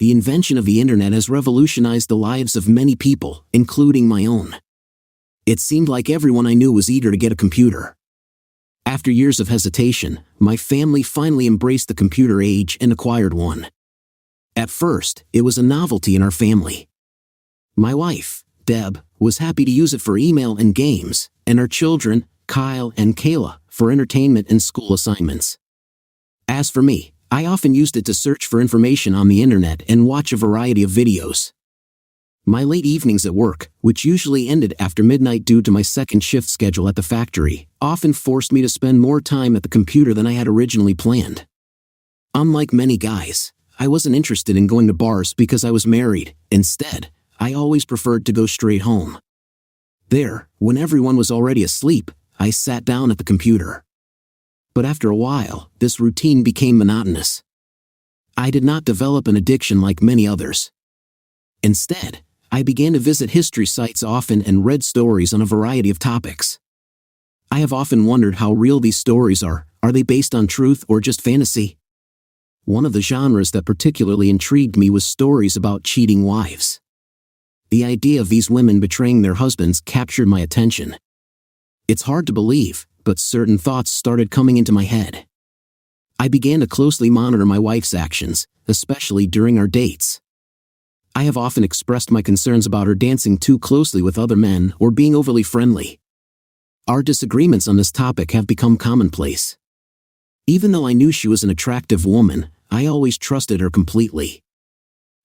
the invention of the internet has revolutionized the lives of many people, including my own. It seemed like everyone I knew was eager to get a computer. After years of hesitation, my family finally embraced the computer age and acquired one. At first, it was a novelty in our family. My wife, Deb, was happy to use it for email and games, and our children, Kyle and Kayla, for entertainment and school assignments. As for me, I often used it to search for information on the internet and watch a variety of videos. My late evenings at work, which usually ended after midnight due to my second shift schedule at the factory, often forced me to spend more time at the computer than I had originally planned. Unlike many guys, I wasn't interested in going to bars because I was married. Instead, I always preferred to go straight home. There, when everyone was already asleep, I sat down at the computer. But after a while, this routine became monotonous. I did not develop an addiction like many others. Instead, I began to visit history sites often and read stories on a variety of topics. I have often wondered how real these stories are. Are they based on truth or just fantasy? One of the genres that particularly intrigued me was stories about cheating wives. The idea of these women betraying their husbands captured my attention. It's hard to believe, but certain thoughts started coming into my head. I began to closely monitor my wife's actions, especially during our dates. I have often expressed my concerns about her dancing too closely with other men or being overly friendly. Our disagreements on this topic have become commonplace. Even though I knew she was an attractive woman, I always trusted her completely.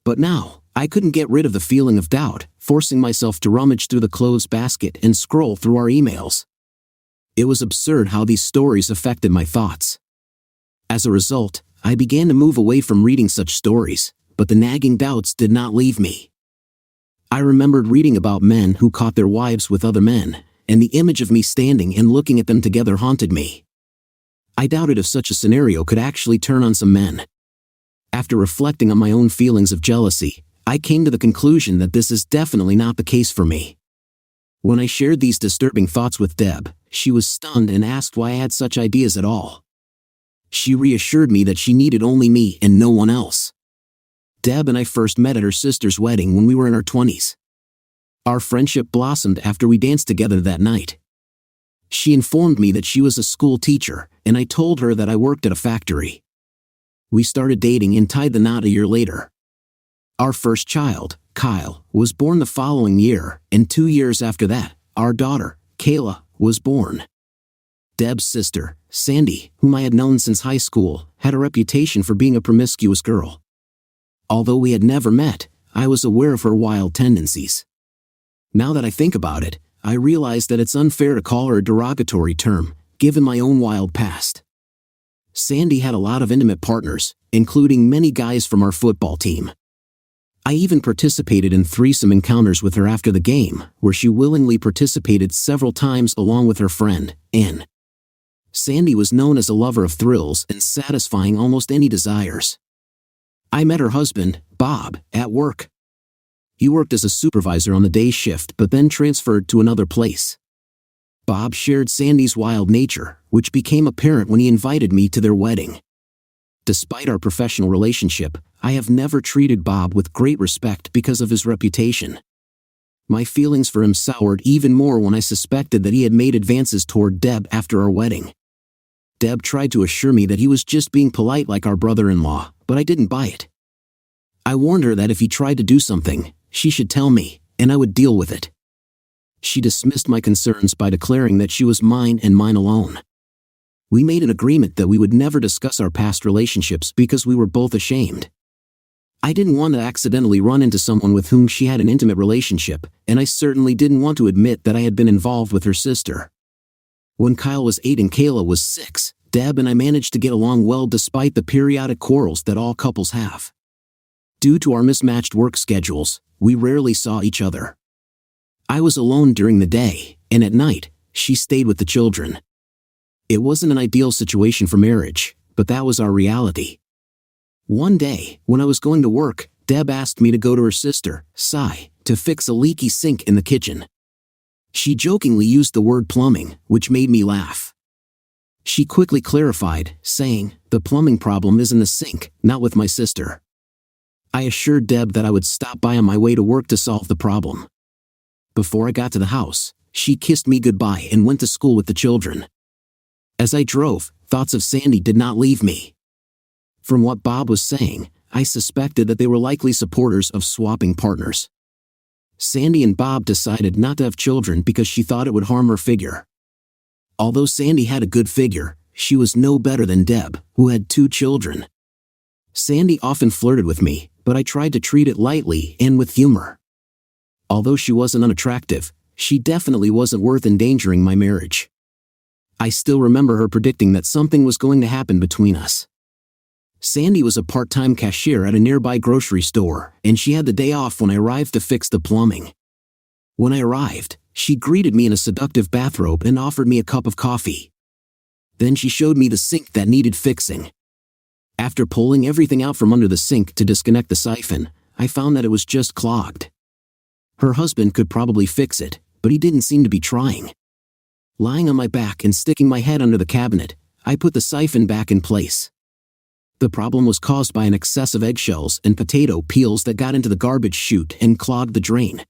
But now, I couldn't get rid of the feeling of doubt, forcing myself to rummage through the clothes basket and scroll through our emails. It was absurd how these stories affected my thoughts. As a result, I began to move away from reading such stories, but the nagging doubts did not leave me. I remembered reading about men who caught their wives with other men, and the image of me standing and looking at them together haunted me. I doubted if such a scenario could actually turn on some men. After reflecting on my own feelings of jealousy, I came to the conclusion that this is definitely not the case for me. When I shared these disturbing thoughts with Deb, she was stunned and asked why I had such ideas at all. She reassured me that she needed only me and no one else. Deb and I first met at her sister's wedding when we were in our 20s. Our friendship blossomed after we danced together that night. She informed me that she was a school teacher, and I told her that I worked at a factory. We started dating and tied the knot a year later. Our first child, Kyle, was born the following year, and 2 years after that, our daughter, Kayla, was born. Deb's sister, Sandy, whom I had known since high school, had a reputation for being a promiscuous girl. Although we had never met, I was aware of her wild tendencies. Now that I think about it, I realize that it's unfair to call her a derogatory term, given my own wild past. Sandy had a lot of intimate partners, including many guys from our football team. I even participated in threesome encounters with her after the game, where she willingly participated several times along with her friend, Ann. Sandy was known as a lover of thrills and satisfying almost any desires. I met her husband, Bob, at work. He worked as a supervisor on the day shift but then transferred to another place. Bob shared Sandy's wild nature, which became apparent when he invited me to their wedding. Despite our professional relationship, I have never treated Bob with great respect because of his reputation. My feelings for him soured even more when I suspected that he had made advances toward Deb after our wedding. Deb tried to assure me that he was just being polite like our brother-in-law, but I didn't buy it. I warned her that if he tried to do something, she should tell me, and I would deal with it. She dismissed my concerns by declaring that she was mine and mine alone. We made an agreement that we would never discuss our past relationships because we were both ashamed. I didn't want to accidentally run into someone with whom she had an intimate relationship, and I certainly didn't want to admit that I had been involved with her sister. When Kyle was 8 and Kayla was 6, Deb and I managed to get along well despite the periodic quarrels that all couples have. Due to our mismatched work schedules, we rarely saw each other. I was alone during the day, and at night, she stayed with the children. It wasn't an ideal situation for marriage, but that was our reality. One day, when I was going to work, Deb asked me to go to her sister, Sai, to fix a leaky sink in the kitchen. She jokingly used the word plumbing, which made me laugh. She quickly clarified, saying, "The plumbing problem is in the sink, not with my sister." I assured Deb that I would stop by on my way to work to solve the problem. Before I got to the house, she kissed me goodbye and went to school with the children. As I drove, thoughts of Sandy did not leave me. From what Bob was saying, I suspected that they were likely supporters of swapping partners. Sandy and Bob decided not to have children because she thought it would harm her figure. Although Sandy had a good figure, she was no better than Deb, who had 2 children. Sandy often flirted with me, but I tried to treat it lightly and with humor. Although she wasn't unattractive, she definitely wasn't worth endangering my marriage. I still remember her predicting that something was going to happen between us. Sandy was a part-time cashier at a nearby grocery store, and she had the day off when I arrived to fix the plumbing. When I arrived, she greeted me in a seductive bathrobe and offered me a cup of coffee. Then she showed me the sink that needed fixing. After pulling everything out from under the sink to disconnect the siphon, I found that it was just clogged. Her husband could probably fix it, but he didn't seem to be trying. Lying on my back and sticking my head under the cabinet, I put the siphon back in place. The problem was caused by an excess of eggshells and potato peels that got into the garbage chute and clogged the drain.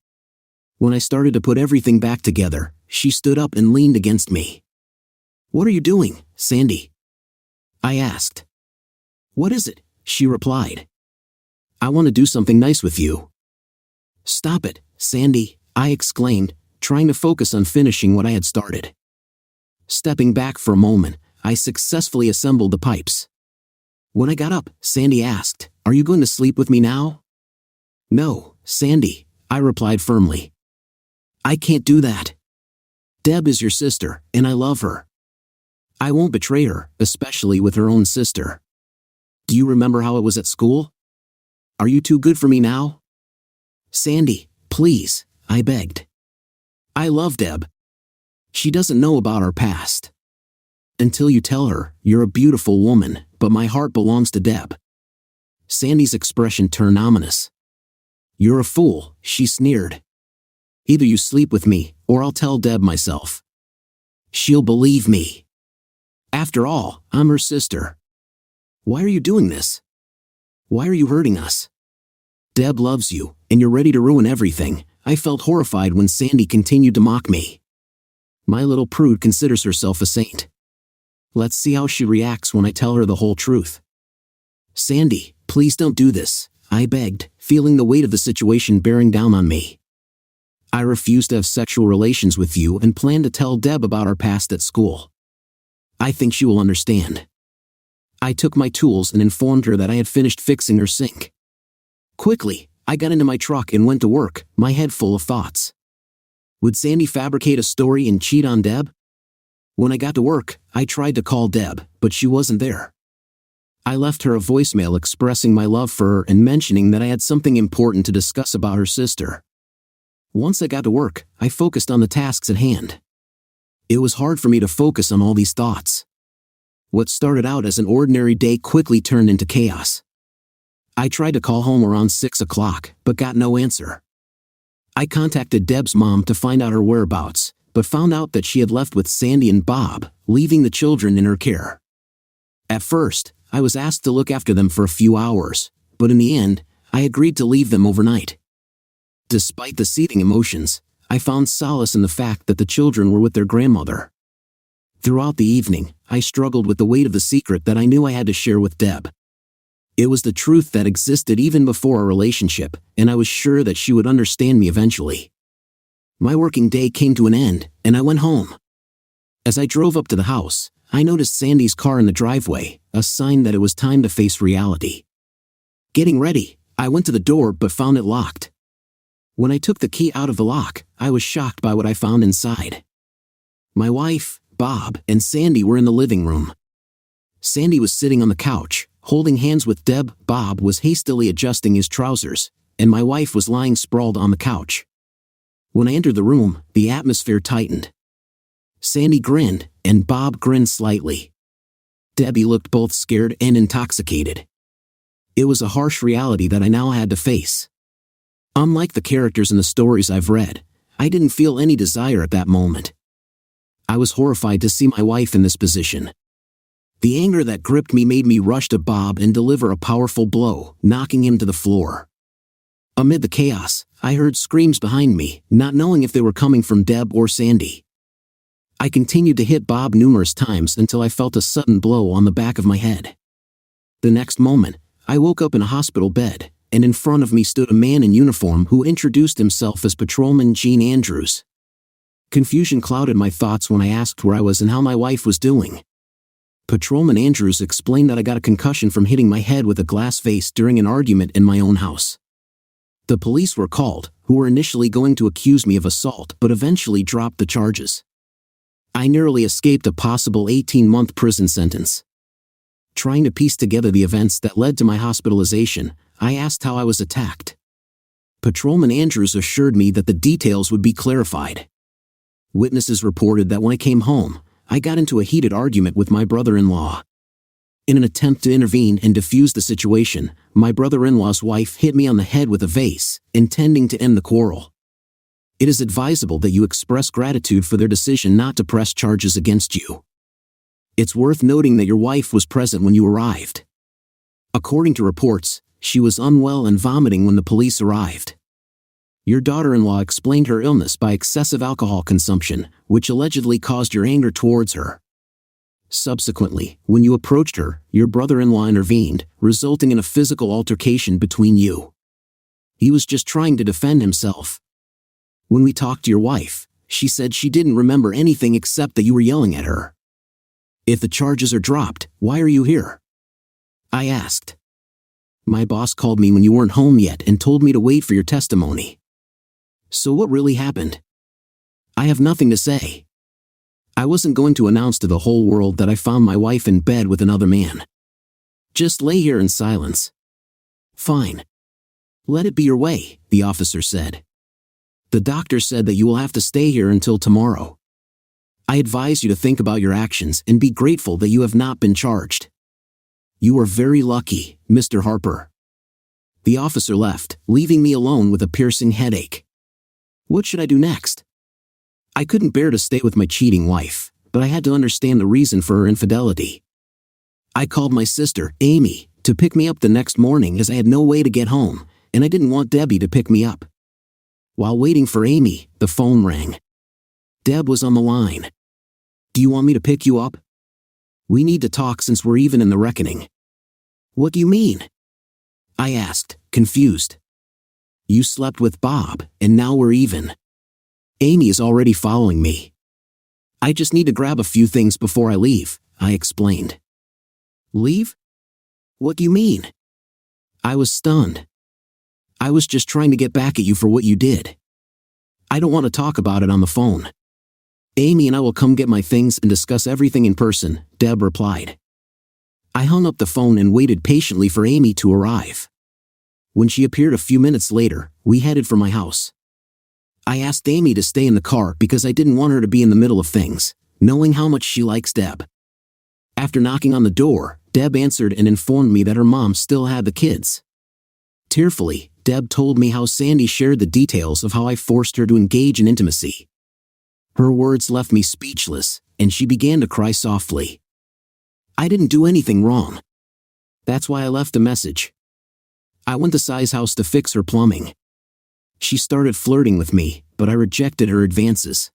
When I started to put everything back together, she stood up and leaned against me. "What are you doing, Sandy?" I asked. "What is it?" she replied. "I want to do something nice with you." "Stop it, Sandy," I exclaimed, trying to focus on finishing what I had started. Stepping back for a moment, I successfully assembled the pipes. When I got up, Sandy asked, "Are you going to sleep with me now?" "No, Sandy," I replied firmly. "I can't do that. Deb is your sister, and I love her. I won't betray her, especially with her own sister. Do you remember how it was at school? Are you too good for me now?" "Sandy, please," I begged. "I love Deb. She doesn't know about our past. Until you tell her, you're a beautiful woman, but my heart belongs to Deb." Sandy's expression turned ominous. "You're a fool," she sneered. "Either you sleep with me, or I'll tell Deb myself. She'll believe me. After all, I'm her sister. Why are you doing this? Why are you hurting us? Deb loves you, and you're ready to ruin everything." I felt horrified when Sandy continued to mock me. My little prude considers herself a saint. Let's see how she reacts when I tell her the whole truth. "Sandy, please don't do this," I begged, feeling the weight of the situation bearing down on me. "I refuse to have sexual relations with you and plan to tell Deb about our past at school. I think she will understand." I took my tools and informed her that I had finished fixing her sink. Quickly, I got into my truck and went to work, my head full of thoughts. Would Sandy fabricate a story and cheat on Deb? When I got to work, I tried to call Deb, but she wasn't there. I left her a voicemail expressing my love for her and mentioning that I had something important to discuss about her sister. Once I got to work, I focused on the tasks at hand. It was hard for me to focus on all these thoughts. What started out as an ordinary day quickly turned into chaos. I tried to call home around 6 o'clock, but got no answer. I contacted Deb's mom to find out her whereabouts, but found out that she had left with Sandy and Bob, leaving the children in her care. At first, I was asked to look after them for a few hours, but in the end, I agreed to leave them overnight. Despite the seething emotions, I found solace in the fact that the children were with their grandmother. Throughout the evening, I struggled with the weight of the secret that I knew I had to share with Deb. It was the truth that existed even before our relationship, and I was sure that she would understand me eventually. My working day came to an end, and I went home. As I drove up to the house, I noticed Sandy's car in the driveway, a sign that it was time to face reality. Getting ready, I went to the door but found it locked. When I took the key out of the lock, I was shocked by what I found inside. My wife, Bob, and Sandy were in the living room. Sandy was sitting on the couch, holding hands with Deb. Bob was hastily adjusting his trousers, and my wife was lying sprawled on the couch. When I entered the room, the atmosphere tightened. Sandy grinned, and Bob grinned slightly. Debbie looked both scared and intoxicated. It was a harsh reality that I now had to face. Unlike the characters in the stories I've read, I didn't feel any desire at that moment. I was horrified to see my wife in this position. The anger that gripped me made me rush to Bob and deliver a powerful blow, knocking him to the floor. Amid the chaos, I heard screams behind me, not knowing if they were coming from Deb or Sandy. I continued to hit Bob numerous times until I felt a sudden blow on the back of my head. The next moment, I woke up in a hospital bed, and in front of me stood a man in uniform who introduced himself as Patrolman Gene Andrews. Confusion clouded my thoughts when I asked where I was and how my wife was doing. Patrolman Andrews explained that I got a concussion from hitting my head with a glass vase during an argument in my own house. The police were called, who were initially going to accuse me of assault but eventually dropped the charges. I narrowly escaped a possible 18-month prison sentence. Trying to piece together the events that led to my hospitalization, I asked how I was attacked. Patrolman Andrews assured me that the details would be clarified. Witnesses reported that when I came home, I got into a heated argument with my brother-in-law. In an attempt to intervene and defuse the situation, my brother-in-law's wife hit me on the head with a vase, intending to end the quarrel. It is advisable that you express gratitude for their decision not to press charges against you. It's worth noting that your wife was present when you arrived. According to reports, she was unwell and vomiting when the police arrived. Your daughter-in-law explained her illness by excessive alcohol consumption, which allegedly caused your anger towards her. Subsequently, when you approached her, your brother-in-law intervened, resulting in a physical altercation between you. He was just trying to defend himself. When we talked to your wife, she said she didn't remember anything except that you were yelling at her. If the charges are dropped, why are you here? I asked. My boss called me when you weren't home yet and told me to wait for your testimony. So what really happened? I have nothing to say. I wasn't going to announce to the whole world that I found my wife in bed with another man. Just lay here in silence. Fine. Let it be your way, the officer said. The doctor said that you will have to stay here until tomorrow. I advise you to think about your actions and be grateful that you have not been charged. You are very lucky, Mr. Harper. The officer left, leaving me alone with a piercing headache. What should I do next? I couldn't bear to stay with my cheating wife, but I had to understand the reason for her infidelity. I called my sister, Amy, to pick me up the next morning as I had no way to get home, and I didn't want Debbie to pick me up. While waiting for Amy, the phone rang. Deb was on the line. Do you want me to pick you up? We need to talk since we're even in the reckoning. What do you mean? I asked, confused. You slept with Bob, and now we're even. Amy is already following me. I just need to grab a few things before I leave, I explained. Leave? What do you mean? I was stunned. I was just trying to get back at you for what you did. I don't want to talk about it on the phone. Amy and I will come get my things and discuss everything in person, Deb replied. I hung up the phone and waited patiently for Amy to arrive. When she appeared a few minutes later, we headed for my house. I asked Amy to stay in the car because I didn't want her to be in the middle of things, knowing how much she likes Deb. After knocking on the door, Deb answered and informed me that her mom still had the kids. Tearfully, Deb told me how Sandy shared the details of how I forced her to engage in intimacy. Her words left me speechless, and she began to cry softly. I didn't do anything wrong. That's why I left a message. I went to Sai's house to fix her plumbing. She started flirting with me, but I rejected her advances.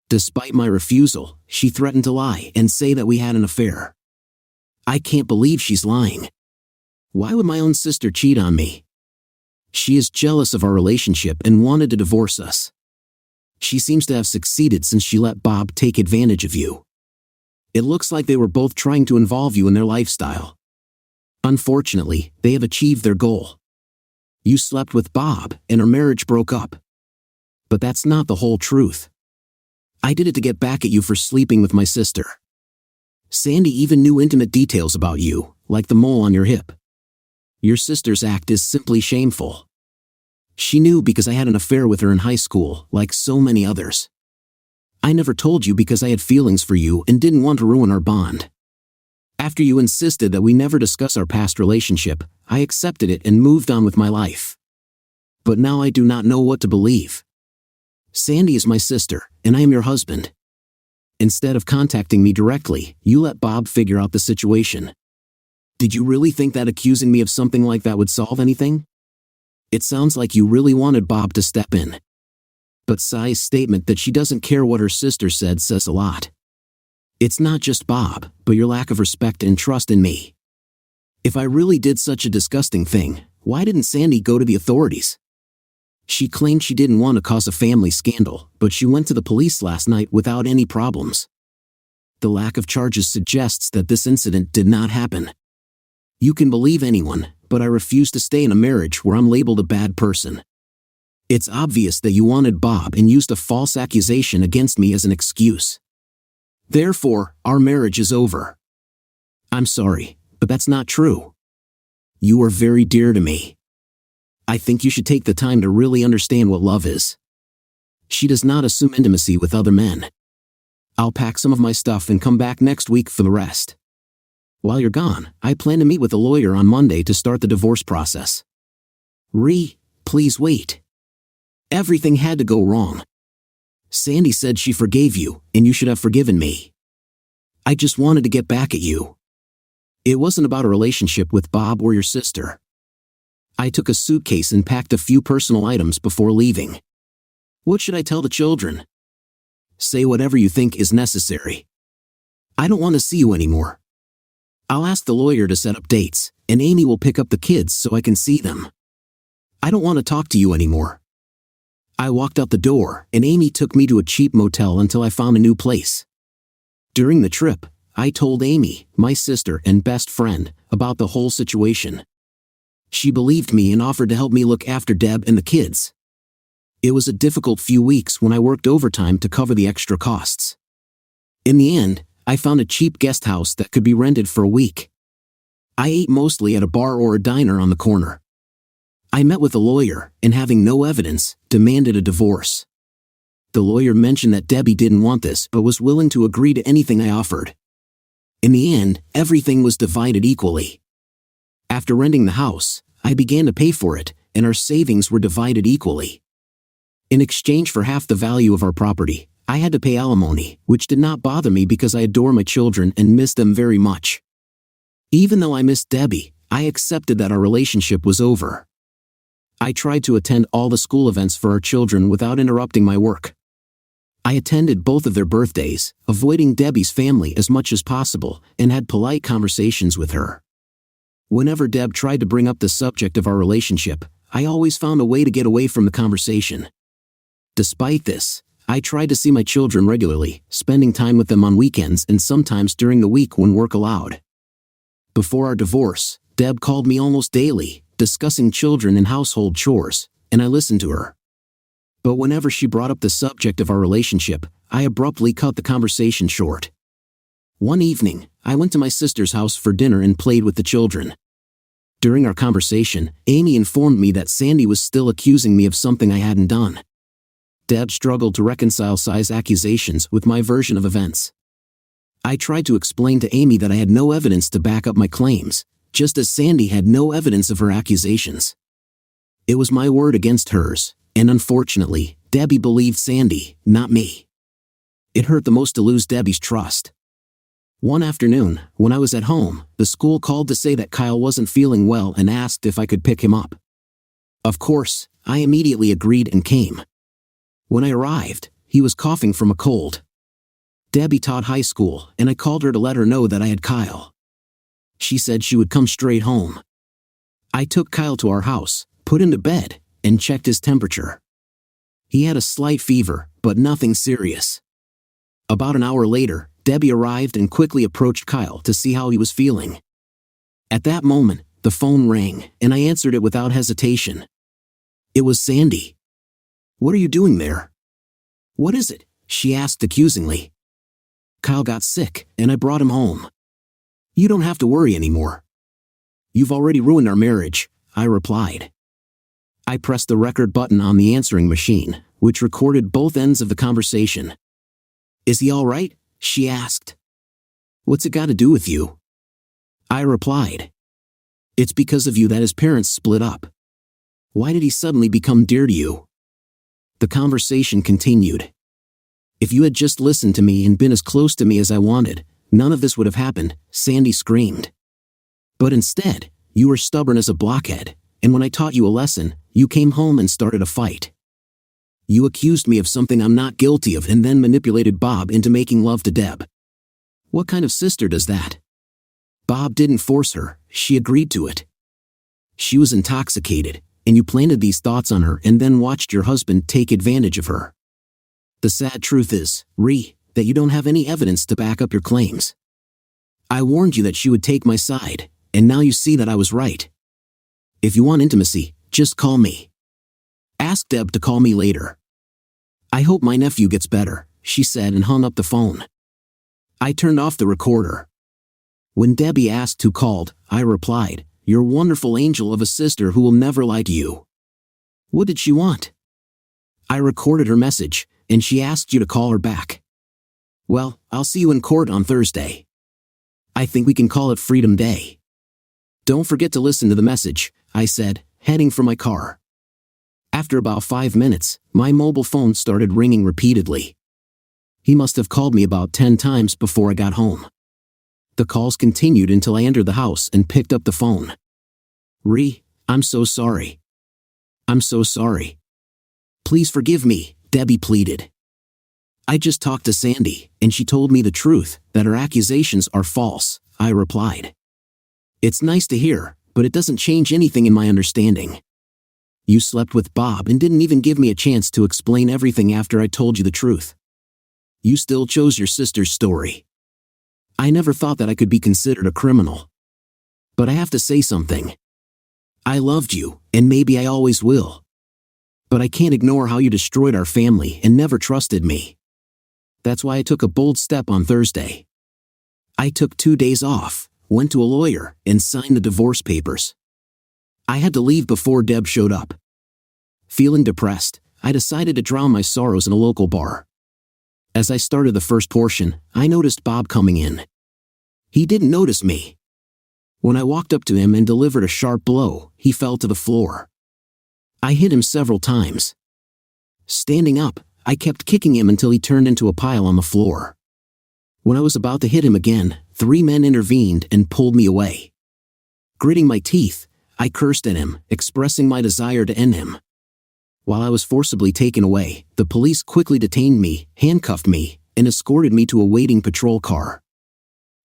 Despite my refusal, she threatened to lie and say that we had an affair. I can't believe she's lying. Why would my own sister cheat on me? She is jealous of our relationship and wanted to divorce us. She seems to have succeeded since she let Bob take advantage of you. It looks like they were both trying to involve you in their lifestyle. Unfortunately, they have achieved their goal. You slept with Bob, and our marriage broke up. But that's not the whole truth. I did it to get back at you for sleeping with my sister. Sandy even knew intimate details about you, like the mole on your hip. Your sister's act is simply shameful. She knew because I had an affair with her in high school, like so many others. I never told you because I had feelings for you and didn't want to ruin our bond. After you insisted that we never discuss our past relationship, I accepted it and moved on with my life. But now I do not know what to believe. Sandy is my sister, and I am your husband. Instead of contacting me directly, you let Bob figure out the situation. Did you really think that accusing me of something like that would solve anything? It sounds like you really wanted Bob to step in. But Sai's statement that she doesn't care what her sister said says a lot. It's not just Bob, but your lack of respect and trust in me. If I really did such a disgusting thing, why didn't Sandy go to the authorities? She claimed she didn't want to cause a family scandal, but she went to the police last night without any problems. The lack of charges suggests that this incident did not happen. You can believe anyone, but I refuse to stay in a marriage where I'm labeled a bad person. It's obvious that you wanted Bob and used a false accusation against me as an excuse. Therefore, our marriage is over. I'm sorry, but that's not true. You are very dear to me. I think you should take the time to really understand what love is. She does not assume intimacy with other men. I'll pack some of my stuff and come back next week for the rest. While you're gone, I plan to meet with a lawyer on Monday to start the divorce process. Please wait. Everything had to go wrong. Sandy said she forgave you, and you should have forgiven me. I just wanted to get back at you. It wasn't about a relationship with Bob or your sister. I took a suitcase and packed a few personal items before leaving. What should I tell the children? Say whatever you think is necessary. I don't want to see you anymore. I'll ask the lawyer to set up dates, and Amy will pick up the kids so I can see them. I don't want to talk to you anymore. I walked out the door, and Amy took me to a cheap motel until I found a new place. During the trip, I told Amy, my sister and best friend, about the whole situation. She believed me and offered to help me look after Deb and the kids. It was a difficult few weeks when I worked overtime to cover the extra costs. In the end, I found a cheap guest house that could be rented for a week. I ate mostly at a bar or a diner on the corner. I met with a lawyer, and having no evidence, demanded a divorce. The lawyer mentioned that Debbie didn't want this but was willing to agree to anything I offered. In the end, everything was divided equally. After renting the house, I began to pay for it, and our savings were divided equally. In exchange for half the value of our property, I had to pay alimony, which did not bother me because I adore my children and miss them very much. Even though I missed Debbie, I accepted that our relationship was over. I tried to attend all the school events for our children without interrupting my work. I attended both of their birthdays, avoiding Debbie's family as much as possible, and had polite conversations with her. Whenever Deb tried to bring up the subject of our relationship, I always found a way to get away from the conversation. Despite this, I tried to see my children regularly, spending time with them on weekends and sometimes during the week when work allowed. Before our divorce, Deb called me almost daily, discussing children and household chores, and I listened to her. But whenever she brought up the subject of our relationship, I abruptly cut the conversation short. One evening, I went to my sister's house for dinner and played with the children. During our conversation, Amy informed me that Sandy was still accusing me of something I hadn't done. Deb struggled to reconcile Sai's accusations with my version of events. I tried to explain to Amy that I had no evidence to back up my claims, just as Sandy had no evidence of her accusations. It was my word against hers, and unfortunately, Debbie believed Sandy, not me. It hurt the most to lose Debbie's trust. One afternoon, when I was at home, the school called to say that Kyle wasn't feeling well and asked if I could pick him up. Of course, I immediately agreed and came. When I arrived, he was coughing from a cold. Debbie taught high school, and I called her to let her know that I had Kyle. She said she would come straight home. I took Kyle to our house, put him to bed, and checked his temperature. He had a slight fever, but nothing serious. About an hour later, Debbie arrived and quickly approached Kyle to see how he was feeling. At that moment, the phone rang, and I answered it without hesitation. It was Sandy. "What are you doing there?" "What is it?" she asked accusingly. "Kyle got sick, and I brought him home." "You don't have to worry anymore." "You've already ruined our marriage," I replied. I pressed the record button on the answering machine, which recorded both ends of the conversation. "Is he all right?" she asked. "What's it got to do with you?" I replied. "It's because of you that his parents split up. Why did he suddenly become dear to you?" The conversation continued. If you had just listened to me and been as close to me as I wanted, none of this would have happened, Sandy screamed. But instead, you were stubborn as a blockhead, and when I taught you a lesson, you came home and started a fight. You accused me of something I'm not guilty of and then manipulated Bob into making love to Deb. What kind of sister does that? Bob didn't force her, she agreed to it. She was intoxicated, and you planted these thoughts on her and then watched your husband take advantage of her. The sad truth is, that you don't have any evidence to back up your claims. I warned you that she would take my side, and now you see that I was right. If you want intimacy, just call me. Ask Deb to call me later. I hope my nephew gets better, she said and hung up the phone. I turned off the recorder. When Debbie asked who called, I replied, "Your wonderful angel of a sister who will never lie to you." What did she want? I recorded her message, and she asked you to call her back. Well, I'll see you in court on Thursday. I think we can call it Freedom Day. Don't forget to listen to the message, I said, heading for my car. After about 5 minutes, my mobile phone started ringing repeatedly. He must have called me about 10 times before I got home. The calls continued until I entered the house and picked up the phone. I'm so sorry. I'm so sorry. Please forgive me, Debbie pleaded. I just talked to Sandy, and she told me the truth, that her accusations are false, I replied. It's nice to hear, but it doesn't change anything in my understanding. You slept with Bob and didn't even give me a chance to explain everything after I told you the truth. You still chose your sister's story. I never thought that I could be considered a criminal. But I have to say something. I loved you, and maybe I always will. But I can't ignore how you destroyed our family and never trusted me. That's why I took a bold step on Thursday. I took 2 days off, went to a lawyer, and signed the divorce papers. I had to leave before Deb showed up. Feeling depressed, I decided to drown my sorrows in a local bar. As I started the first portion, I noticed Bob coming in. He didn't notice me. When I walked up to him and delivered a sharp blow, he fell to the floor. I hit him several times. Standing up, I kept kicking him until he turned into a pile on the floor. When I was about to hit him again, 3 men intervened and pulled me away. Gritting my teeth, I cursed at him, expressing my desire to end him. While I was forcibly taken away, the police quickly detained me, handcuffed me, and escorted me to a waiting patrol car.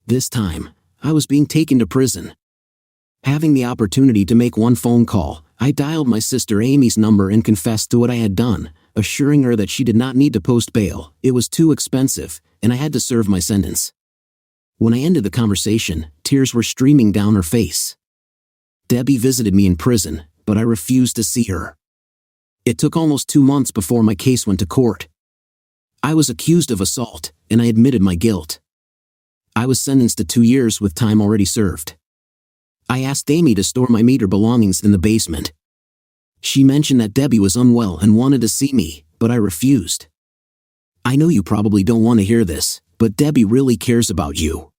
This time, I was being taken to prison. Having the opportunity to make one phone call, I dialed my sister Amy's number and confessed to what I had done, assuring her that she did not need to post bail, it was too expensive, and I had to serve my sentence. When I ended the conversation, tears were streaming down her face. Debbie visited me in prison, but I refused to see her. It took almost 2 months before my case went to court. I was accused of assault, and I admitted my guilt. I was sentenced to 2 years with time already served. I asked Amy to store my meter belongings in the basement. She mentioned that Debbie was unwell and wanted to see me, but I refused. I know you probably don't want to hear this, but Debbie really cares about you.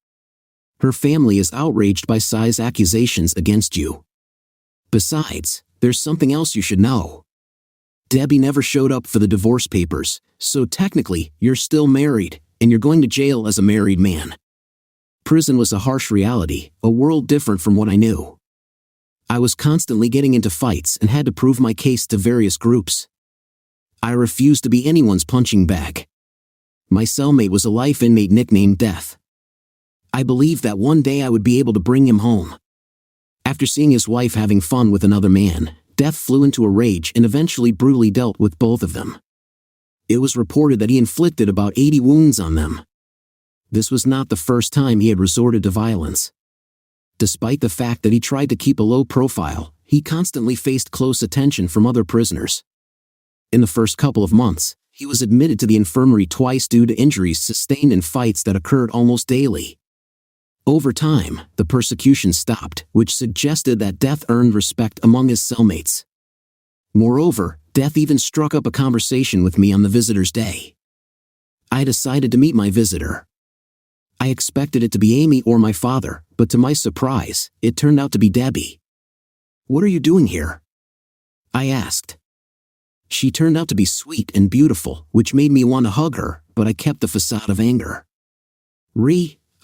Her family is outraged by Sai's accusations against you. Besides, there's something else you should know. Debbie never showed up for the divorce papers, so technically, you're still married, and you're going to jail as a married man. Prison was a harsh reality, a world different from what I knew. I was constantly getting into fights and had to prove my case to various groups. I refused to be anyone's punching bag. My cellmate was a life inmate nicknamed Death. I believed that one day I would be able to bring him home. After seeing his wife having fun with another man, Death flew into a rage and eventually brutally dealt with both of them. It was reported that he inflicted about 80 wounds on them. This was not the first time he had resorted to violence. Despite the fact that he tried to keep a low profile, he constantly faced close attention from other prisoners. In the first couple of months, he was admitted to the infirmary twice due to injuries sustained in fights that occurred almost daily. Over time, the persecution stopped, which suggested that Death earned respect among his cellmates. Moreover, Death even struck up a conversation with me on the visitor's day. I decided to meet my visitor. I expected it to be Amy or my father, but to my surprise, it turned out to be Debbie. "What are you doing here?" I asked. She turned out to be sweet and beautiful, which made me want to hug her, but I kept the facade of anger.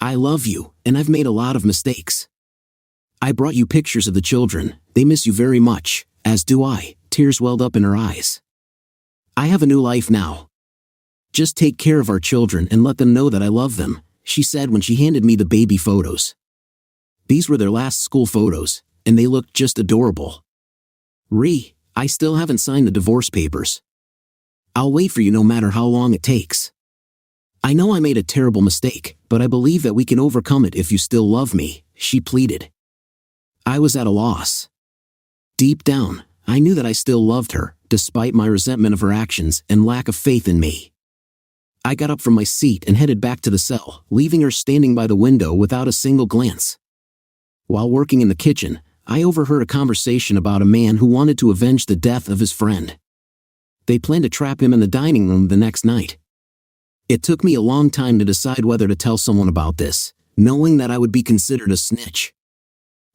I love you, and I've made a lot of mistakes. I brought you pictures of the children, they miss you very much, as do I. Tears welled up in her eyes. I have a new life now. Just take care of our children and let them know that I love them, she said when she handed me the baby photos. These were their last school photos, and they looked just adorable. I still haven't signed the divorce papers. I'll wait for you no matter how long it takes. I know I made a terrible mistake, but I believe that we can overcome it if you still love me, she pleaded. I was at a loss. Deep down, I knew that I still loved her, despite my resentment of her actions and lack of faith in me. I got up from my seat and headed back to the cell, leaving her standing by the window without a single glance. While working in the kitchen, I overheard a conversation about a man who wanted to avenge the death of his friend. They planned to trap him in the dining room the next night. It took me a long time to decide whether to tell someone about this, knowing that I would be considered a snitch.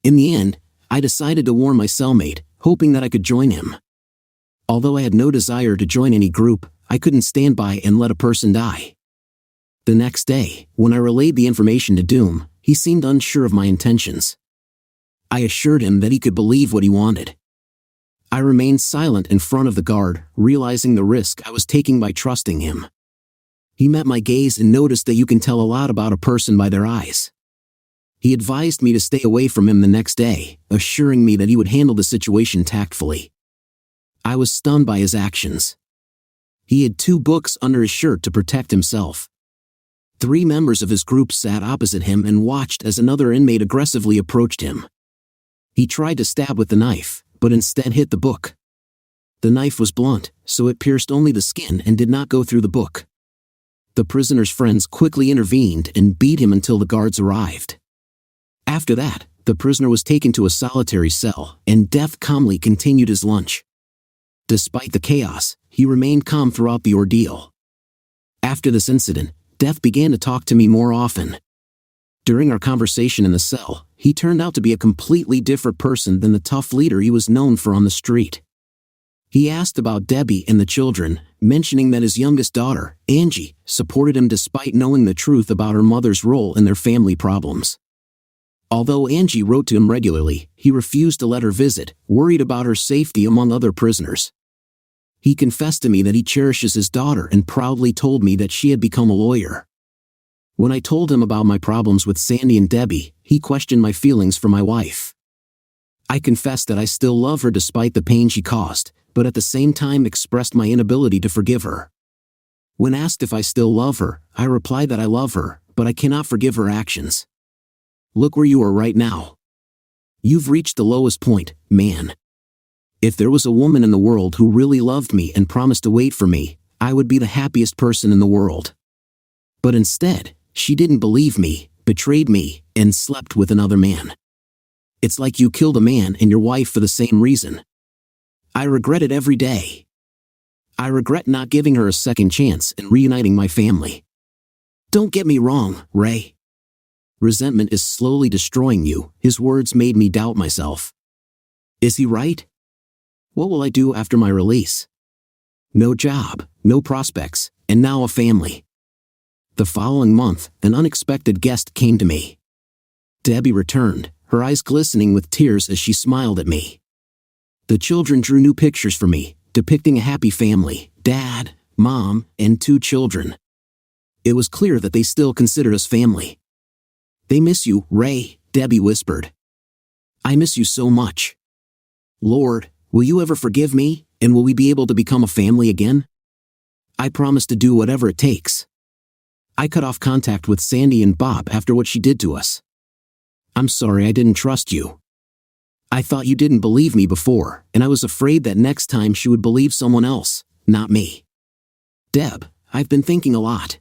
In the end, I decided to warn my cellmate, hoping that I could join him. Although I had no desire to join any group, I couldn't stand by and let a person die. The next day, when I relayed the information to Doom, he seemed unsure of my intentions. I assured him that he could believe what he wanted. I remained silent in front of the guard, realizing the risk I was taking by trusting him. He met my gaze and noticed that you can tell a lot about a person by their eyes. He advised me to stay away from him the next day, assuring me that he would handle the situation tactfully. I was stunned by his actions. He had 2 books under his shirt to protect himself. 3 members of his group sat opposite him and watched as another inmate aggressively approached him. He tried to stab with the knife, but instead hit the book. The knife was blunt, so it pierced only the skin and did not go through the book. The prisoner's friends quickly intervened and beat him until the guards arrived. After that, the prisoner was taken to a solitary cell, and Death calmly continued his lunch. Despite the chaos, he remained calm throughout the ordeal. After this incident, Death began to talk to me more often. During our conversation in the cell, he turned out to be a completely different person than the tough leader he was known for on the street. He asked about Debbie and the children, mentioning that his youngest daughter, Angie, supported him despite knowing the truth about her mother's role in their family problems. Although Angie wrote to him regularly, he refused to let her visit, worried about her safety among other prisoners. He confessed to me that he cherishes his daughter and proudly told me that she had become a lawyer. When I told him about my problems with Sandy and Debbie, he questioned my feelings for my wife. I confessed that I still love her despite the pain she caused, but at the same time expressed my inability to forgive her. When asked if I still love her, I replied that I love her, but I cannot forgive her actions. Look where you are right now. You've reached the lowest point, man. If there was a woman in the world who really loved me and promised to wait for me, I would be the happiest person in the world. But instead, she didn't believe me, betrayed me, and slept with another man. It's like you killed a man and your wife for the same reason. I regret it every day. I regret not giving her a second chance and reuniting my family. Don't get me wrong, Ray. Resentment is slowly destroying you. His words made me doubt myself. Is he right? What will I do after my release? No job, no prospects, and now a family. The following month, an unexpected guest came to me. Debbie returned, her eyes glistening with tears as she smiled at me. The children drew new pictures for me, depicting a happy family, Dad, Mom, and 2 children. It was clear that they still considered us family. They miss you, Ray, Debbie whispered. I miss you so much. Lord, will you ever forgive me, and will we be able to become a family again? I promise to do whatever it takes. I cut off contact with Sandy and Bob after what she did to us. I'm sorry I didn't trust you. I thought you didn't believe me before, and I was afraid that next time she would believe someone else, not me. Deb, I've been thinking a lot.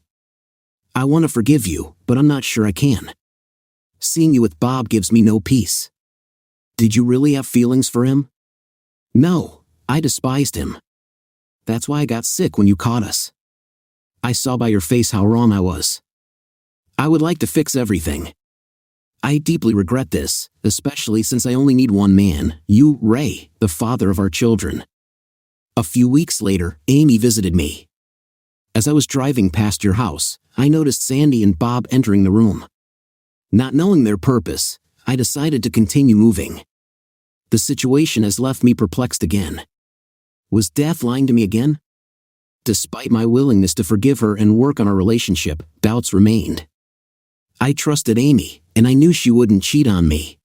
I want to forgive you, but I'm not sure I can. Seeing you with Bob gives me no peace. Did you really have feelings for him? No, I despised him. That's why I got sick when you caught us. I saw by your face how wrong I was. I would like to fix everything. I deeply regret this, especially since I only need one man, you, Ray, the father of our children. A few weeks later, Amy visited me. As I was driving past your house, I noticed Sandy and Bob entering the room. Not knowing their purpose, I decided to continue moving. The situation has left me perplexed again. Was Death lying to me again? Despite my willingness to forgive her and work on our relationship, doubts remained. I trusted Amy, and I knew she wouldn't cheat on me.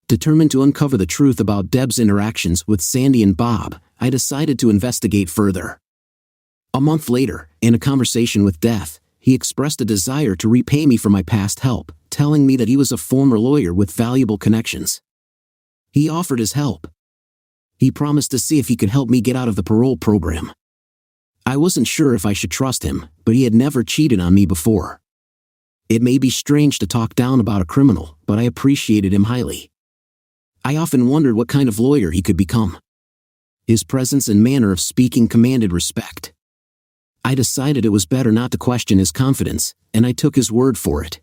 Determined to uncover the truth about Deb's interactions with Sandy and Bob, I decided to investigate further. A month later, in a conversation with Death, he expressed a desire to repay me for my past help, telling me that he was a former lawyer with valuable connections. He offered his help. He promised to see if he could help me get out of the parole program. I wasn't sure if I should trust him, but he had never cheated on me before. It may be strange to talk down about a criminal, but I appreciated him highly. I often wondered what kind of lawyer he could become. His presence and manner of speaking commanded respect. I decided it was better not to question his confidence, and I took his word for it.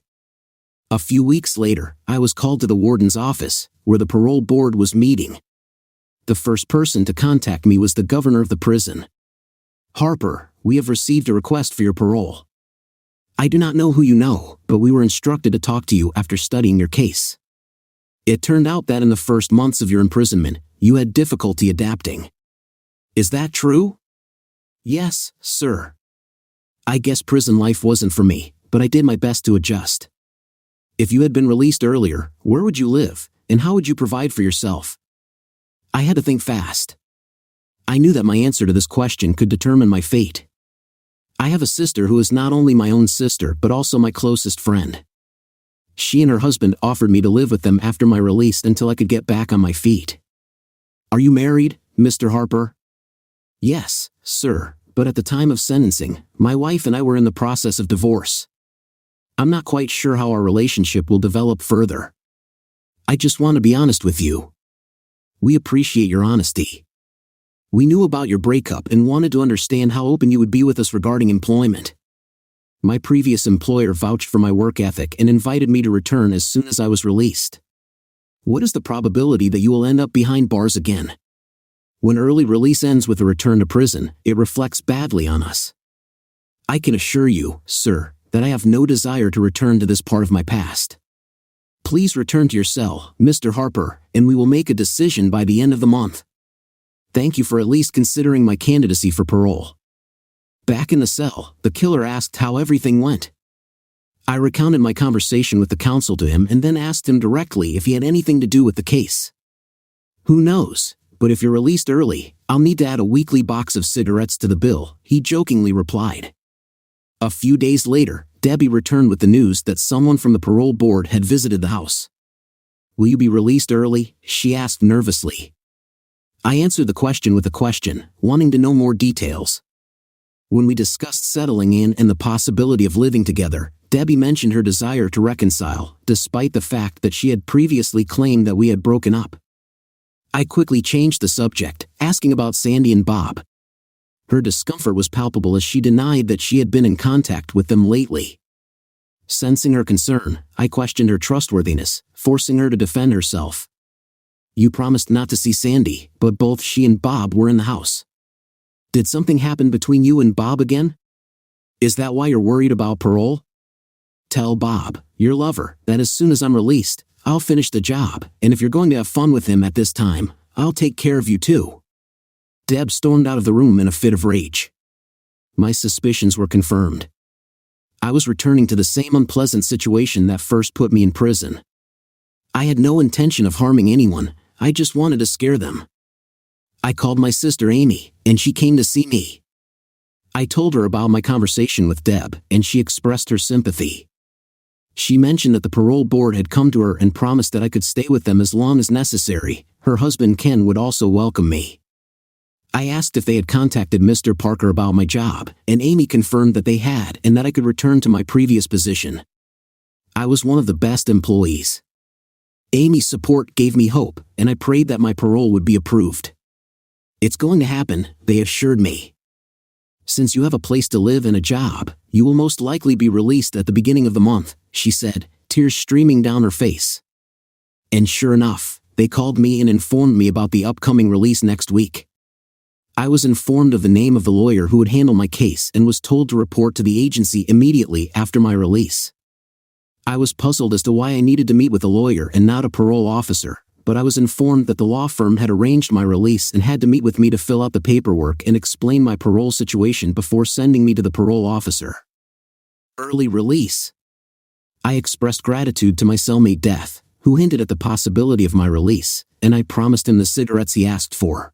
A few weeks later, I was called to the warden's office, where the parole board was meeting. The first person to contact me was the governor of the prison. "Harper, we have received a request for your parole. I do not know who you know, but we were instructed to talk to you after studying your case. It turned out that in the first months of your imprisonment, you had difficulty adapting. Is that true?" "Yes, sir. I guess prison life wasn't for me, but I did my best to adjust. If you had been released earlier, where would you live, and how would you provide for yourself?" I had to think fast. I knew that my answer to this question could determine my fate. I have a sister who is not only my own sister but also my closest friend. She and her husband offered me to live with them after my release until I could get back on my feet. "Are you married, Mr. Harper?" "Yes, sir, but at the time of sentencing, my wife and I were in the process of divorce. I'm not quite sure how our relationship will develop further. I just want to be honest with you. We appreciate your honesty. We knew about your breakup and wanted to understand how open you would be with us regarding employment. My previous employer vouched for my work ethic and invited me to return as soon as I was released. What is the probability that you will end up behind bars again? When early release ends with a return to prison, it reflects badly on us. I can assure you, sir, that I have no desire to return to this part of my past. Please return to your cell, Mr. Harper, and we will make a decision by the end of the month. Thank you for at least considering my candidacy for parole." Back in the cell, the killer asked how everything went. I recounted my conversation with the counsel to him and then asked him directly if he had anything to do with the case. "Who knows, but if you're released early, I'll need to add a weekly box of cigarettes to the bill," he jokingly replied. A few days later, Debbie returned with the news that someone from the parole board had visited the house. "Will you be released early?" she asked nervously. I answered the question with a question, wanting to know more details. When we discussed settling in and the possibility of living together, Debbie mentioned her desire to reconcile, despite the fact that she had previously claimed that we had broken up. I quickly changed the subject, asking about Sandy and Bob. Her discomfort was palpable as she denied that she had been in contact with them lately. Sensing her concern, I questioned her trustworthiness, forcing her to defend herself. "You promised not to see Sandy, but both she and Bob were in the house. Did something happen between you and Bob again? Is that why you're worried about parole? Tell Bob, your lover, that as soon as I'm released, I'll finish the job, and if you're going to have fun with him at this time, I'll take care of you too." Deb stormed out of the room in a fit of rage. My suspicions were confirmed. I was returning to the same unpleasant situation that first put me in prison. I had no intention of harming anyone, I just wanted to scare them. I called my sister Amy, and she came to see me. I told her about my conversation with Deb, and she expressed her sympathy. She mentioned that the parole board had come to her and promised that I could stay with them as long as necessary. Her husband Ken would also welcome me. I asked if they had contacted Mr. Parker about my job, and Amy confirmed that they had and that I could return to my previous position. I was one of the best employees. Amy's support gave me hope, and I prayed that my parole would be approved. "It's going to happen," they assured me. "Since you have a place to live and a job, you will most likely be released at the beginning of the month," she said, tears streaming down her face. And sure enough, they called me and informed me about the upcoming release next week. I was informed of the name of the lawyer who would handle my case and was told to report to the agency immediately after my release. I was puzzled as to why I needed to meet with a lawyer and not a parole officer, but I was informed that the law firm had arranged my release and had to meet with me to fill out the paperwork and explain my parole situation before sending me to the parole officer. Early release. I expressed gratitude to my cellmate Death, who hinted at the possibility of my release, and I promised him the cigarettes he asked for.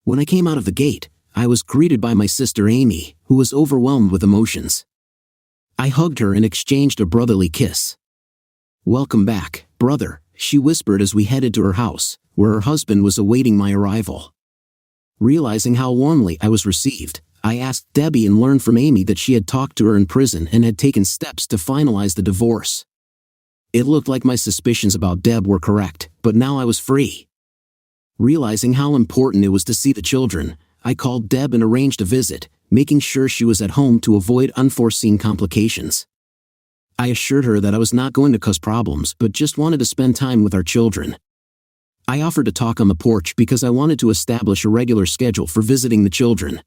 When I came out of the gate, I was greeted by my sister Amy, who was overwhelmed with emotions. I hugged her and exchanged a brotherly kiss. "Welcome back, brother," she whispered as we headed to her house, where her husband was awaiting my arrival. Realizing how warmly I was received, I asked Debbie and learned from Amy that she had talked to her in prison and had taken steps to finalize the divorce. It looked like my suspicions about Deb were correct, but now I was free. Realizing how important it was to see the children, I called Deb and arranged a visit, making sure she was at home to avoid unforeseen complications. I assured her that I was not going to cause problems but just wanted to spend time with our children. I offered to talk on the porch because I wanted to establish a regular schedule for visiting the children.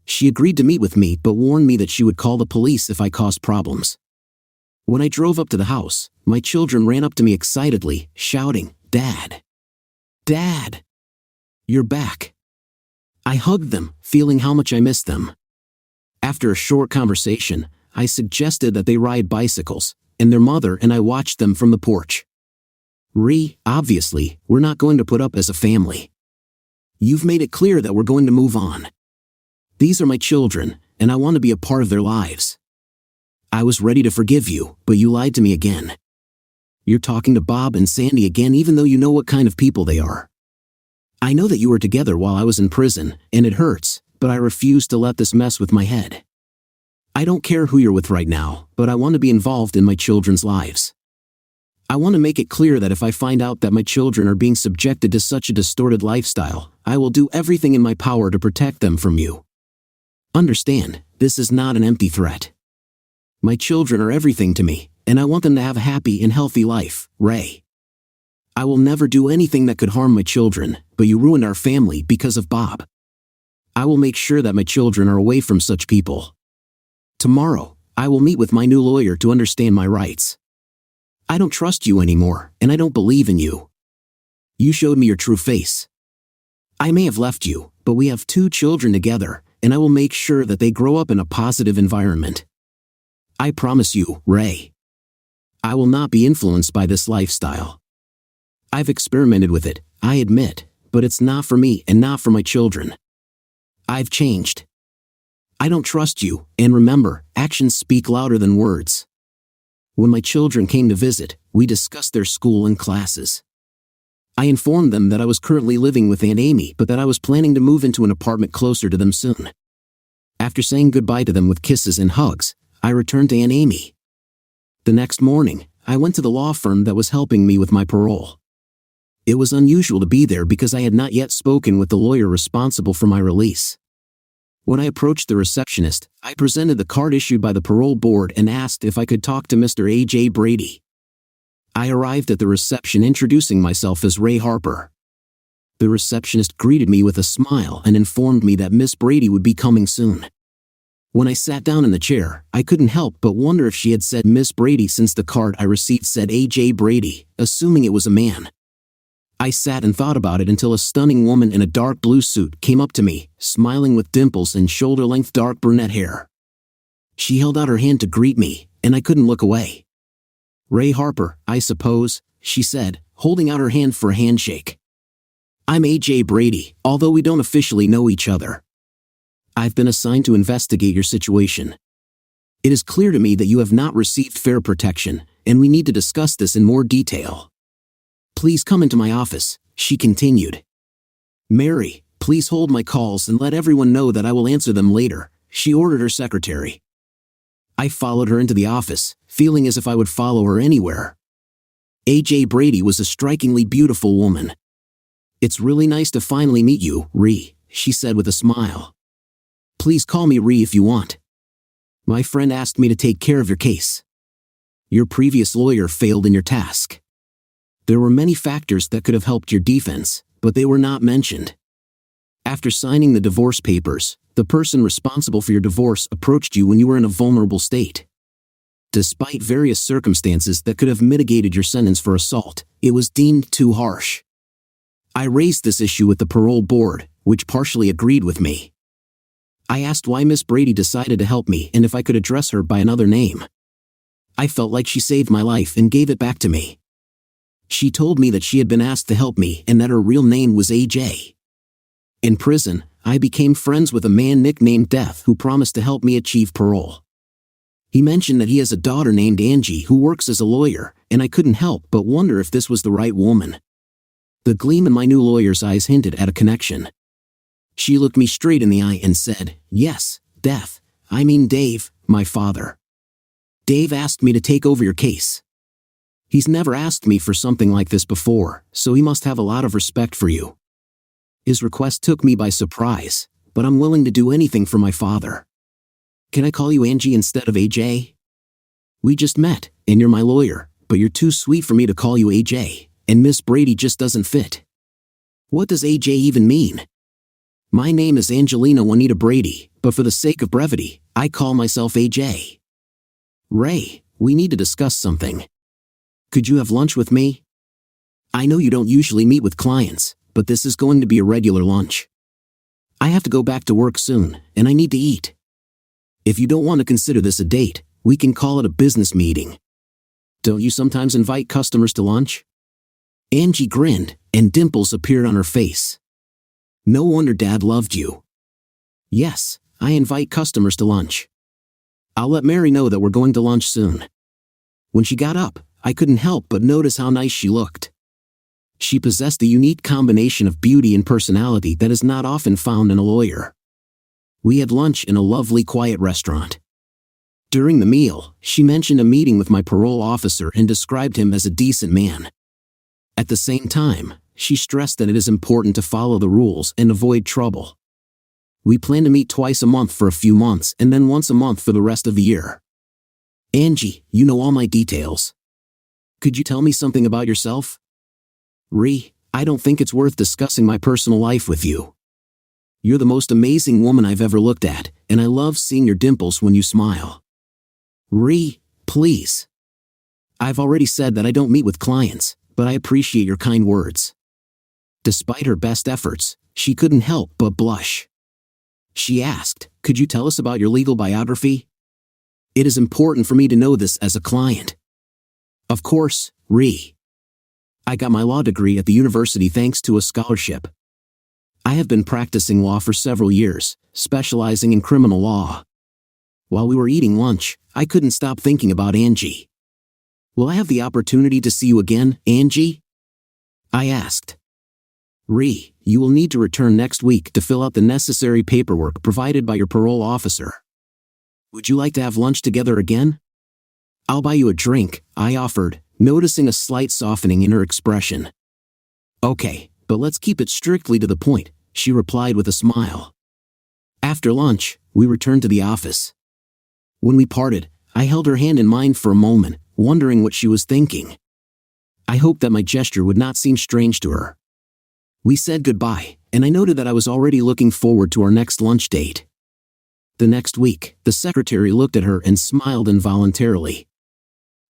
She agreed to meet with me but warned me that she would call the police if I caused problems. When I drove up to the house, my children ran up to me excitedly, shouting, "Dad! Dad! You're back!" I hugged them, feeling how much I missed them. After a short conversation, I suggested that they ride bicycles, and their mother and I watched them from the porch. Obviously, we're not going to put up as a family. You've made it clear that we're going to move on. These are my children, and I want to be a part of their lives. I was ready to forgive you, but you lied to me again. You're talking to Bob and Sandy again even though you know what kind of people they are. I know that you were together while I was in prison, and it hurts, but I refuse to let this mess with my head. I don't care who you're with right now, but I want to be involved in my children's lives. I want to make it clear that if I find out that my children are being subjected to such a distorted lifestyle, I will do everything in my power to protect them from you. Understand, this is not an empty threat. My children are everything to me, and I want them to have a happy and healthy life, Ray. I will never do anything that could harm my children, but you ruined our family because of Bob. I will make sure that my children are away from such people. Tomorrow, I will meet with my new lawyer to understand my rights. I don't trust you anymore, and I don't believe in you. You showed me your true face. I may have left you, but we have 2 children together, and I will make sure that they grow up in a positive environment. I promise you, Ray. I will not be influenced by this lifestyle. I've experimented with it, I admit, but it's not for me and not for my children. I've changed. I don't trust you, and remember, actions speak louder than words. When my children came to visit, we discussed their school and classes. I informed them that I was currently living with Aunt Amy but that I was planning to move into an apartment closer to them soon. After saying goodbye to them with kisses and hugs, I returned to Aunt Amy. The next morning, I went to the law firm that was helping me with my parole. It was unusual to be there because I had not yet spoken with the lawyer responsible for my release. When I approached the receptionist, I presented the card issued by the parole board and asked if I could talk to Mr. A.J. Brady. I arrived at the reception introducing myself as Ray Harper. The receptionist greeted me with a smile and informed me that Miss Brady would be coming soon. When I sat down in the chair, I couldn't help but wonder if she had said Miss Brady since the card I received said A.J. Brady, assuming it was a man. I sat and thought about it until a stunning woman in a dark blue suit came up to me, smiling with dimples and shoulder-length dark brunette hair. She held out her hand to greet me, and I couldn't look away. "Ray Harper, I suppose," she said, holding out her hand for a handshake. "I'm A.J. Brady, although we don't officially know each other. I've been assigned to investigate your situation. It is clear to me that you have not received fair protection, and we need to discuss this in more detail. Please come into my office," she continued. "Mary, please hold my calls and let everyone know that I will answer them later," she ordered her secretary. I followed her into the office, feeling as if I would follow her anywhere. A.J. Brady was a strikingly beautiful woman. "It's really nice to finally meet you, Ree," she said with a smile. "Please call me Ree if you want. My friend asked me to take care of your case. Your previous lawyer failed in your task. There were many factors that could have helped your defense, but they were not mentioned. After signing the divorce papers, the person responsible for your divorce approached you when you were in a vulnerable state. Despite various circumstances that could have mitigated your sentence for assault, it was deemed too harsh. I raised this issue with the parole board, which partially agreed with me. I asked why Miss Brady decided to help me and if I could address her by another name. I felt like she saved my life and gave it back to me. She told me that she had been asked to help me and that her real name was AJ. In prison, I became friends with a man nicknamed Death who promised to help me achieve parole. He mentioned that he has a daughter named Angie who works as a lawyer, and I couldn't help but wonder if this was the right woman. The gleam in my new lawyer's eyes hinted at a connection. She looked me straight in the eye and said, "Yes, Death, I mean Dave, my father. Dave asked me to take over your case. He's never asked me for something like this before, so he must have a lot of respect for you. His request took me by surprise, but I'm willing to do anything for my father. Can I call you Angie instead of AJ? We just met, and you're my lawyer, but you're too sweet for me to call you AJ, and Miss Brady just doesn't fit. What does AJ even mean? My name is Angelina Juanita Brady, but for the sake of brevity, I call myself AJ. Ray, we need to discuss something. Could you have lunch with me? I know you don't usually meet with clients, but this is going to be a regular lunch. I have to go back to work soon, and I need to eat. If you don't want to consider this a date, we can call it a business meeting. Don't you sometimes invite customers to lunch?" Angie grinned, and dimples appeared on her face. "No wonder Dad loved you." "Yes, I invite customers to lunch. I'll let Mary know that we're going to lunch soon." When she got up, I couldn't help but notice how nice she looked. She possessed a unique combination of beauty and personality that is not often found in a lawyer. We had lunch in a lovely quiet restaurant. During the meal, she mentioned a meeting with my parole officer and described him as a decent man. At the same time, she stressed that it is important to follow the rules and avoid trouble. We plan to meet twice a month for a few months and then once a month for the rest of the year. "Angie, you know all my details. Could you tell me something about yourself?" I don't think it's worth discussing my personal life with you. You're the most amazing woman I've ever looked at, and I love seeing your dimples when you smile." Please. I've already said that I don't meet with clients, but I appreciate your kind words." Despite her best efforts, she couldn't help but blush. She asked, "Could you tell us about your legal biography? It is important for me to know this as a client." "Of course, I got my law degree at the university thanks to a scholarship. I have been practicing law for several years, specializing in criminal law." While we were eating lunch, I couldn't stop thinking about Angie. "Will I have the opportunity to see you again, Angie?" I asked. You will need to return next week to fill out the necessary paperwork provided by your parole officer. Would you like to have lunch together again?" "I'll buy you a drink," I offered, noticing a slight softening in her expression. "Okay, but let's keep it strictly to the point," she replied with a smile. After lunch, we returned to the office. When we parted, I held her hand in mine for a moment, wondering what she was thinking. I hoped that my gesture would not seem strange to her. We said goodbye, and I noted that I was already looking forward to our next lunch date. The next week, the secretary looked at her and smiled involuntarily.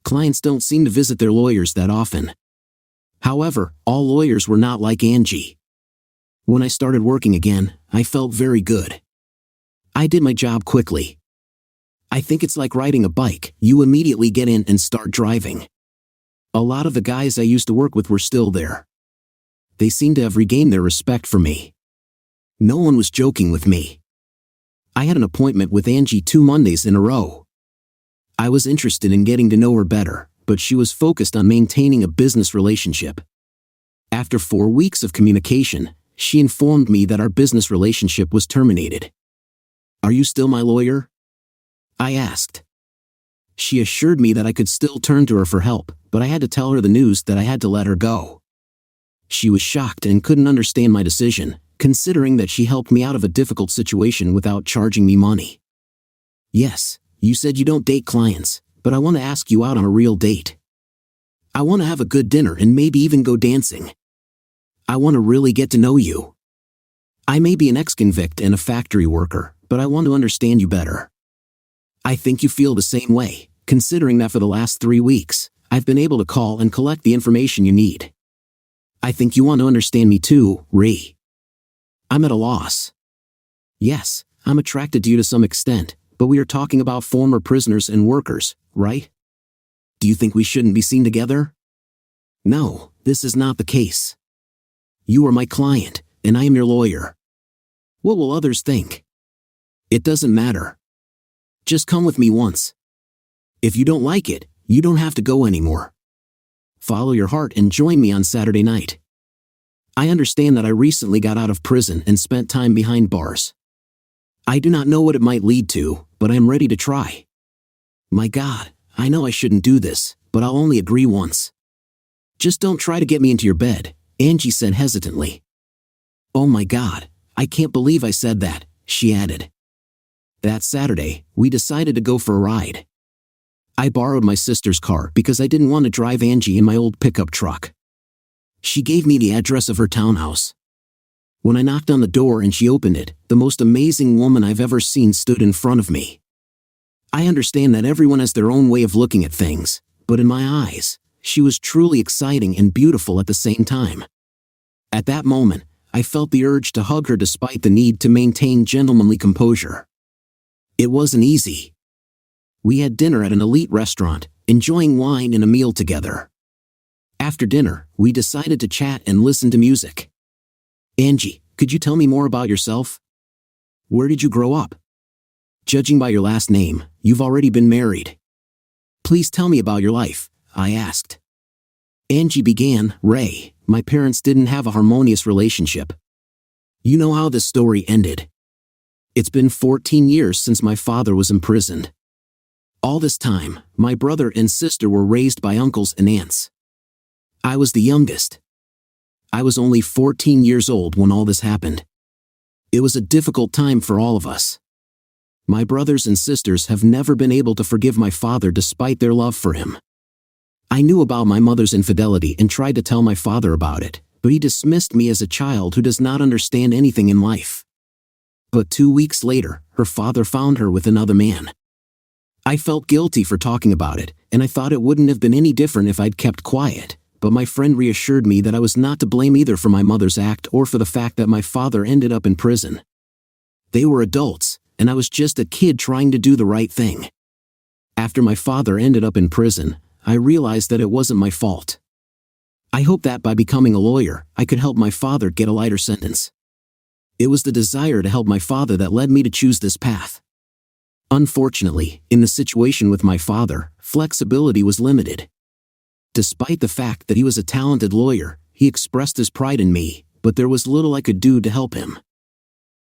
Clients don't seem to visit their lawyers that often. However, all lawyers were not like Angie. When I started working again, I felt very good. I did my job quickly. I think it's like riding a bike, you immediately get in and start driving. A lot of the guys I used to work with were still there. They seemed to have regained their respect for me. No one was joking with me. I had an appointment with Angie 2 Mondays in a row. I was interested in getting to know her better, but she was focused on maintaining a business relationship. After 4 weeks of communication, she informed me that our business relationship was terminated. "Are you still my lawyer?" I asked. She assured me that I could still turn to her for help, but I had to tell her the news that I had to let her go. She was shocked and couldn't understand my decision, considering that she helped me out of a difficult situation without charging me money. "Yes, you said you don't date clients, but I want to ask you out on a real date. I want to have a good dinner and maybe even go dancing. I want to really get to know you." I may be an ex-convict and a factory worker, but I want to understand you better. I think you feel the same way, considering that for the last 3 weeks, I've been able to call and collect the information you need. I think you want to understand me too, Ree. I'm at a loss. Yes, I'm attracted to you to some extent, but we are talking about former prisoners and workers, right? Do you think we shouldn't be seen together? No, this is not the case. You are my client, and I am your lawyer. What will others think? It doesn't matter. Just come with me once. If you don't like it, you don't have to go anymore. Follow your heart and join me on Saturday night. I understand that I recently got out of prison and spent time behind bars. I do not know what it might lead to, but I am ready to try. My God, I know I shouldn't do this, but I'll only agree once. Just don't try to get me into your bed, Angie said hesitantly. Oh my God, I can't believe I said that, she added. That Saturday, we decided to go for a ride. I borrowed my sister's car because I didn't want to drive Angie in my old pickup truck. She gave me the address of her townhouse. When I knocked on the door and she opened it, the most amazing woman I've ever seen stood in front of me. I understand that everyone has their own way of looking at things, but in my eyes, she was truly exciting and beautiful at the same time. At that moment, I felt the urge to hug her despite the need to maintain gentlemanly composure. It wasn't easy. We had dinner at an elite restaurant, enjoying wine and a meal together. After dinner, we decided to chat and listen to music. Angie, could you tell me more about yourself? Where did you grow up? Judging by your last name, you've already been married. Please tell me about your life, I asked. Angie began, Ray, my parents didn't have a harmonious relationship. You know how this story ended. It's been 14 years since my father was imprisoned. All this time, my brother and sister were raised by uncles and aunts. I was the youngest. I was only 14 years old when all this happened. It was a difficult time for all of us. My brothers and sisters have never been able to forgive my father despite their love for him. I knew about my mother's infidelity and tried to tell my father about it, but he dismissed me as a child who does not understand anything in life. But 2 weeks later, her father found her with another man. I felt guilty for talking about it, and I thought it wouldn't have been any different if I'd kept quiet, but my friend reassured me that I was not to blame either for my mother's act or for the fact that my father ended up in prison. They were adults, and I was just a kid trying to do the right thing. After my father ended up in prison, I realized that it wasn't my fault. I hoped that by becoming a lawyer, I could help my father get a lighter sentence. It was the desire to help my father that led me to choose this path. Unfortunately, in the situation with my father, flexibility was limited. Despite the fact that he was a talented lawyer, he expressed his pride in me, but there was little I could do to help him.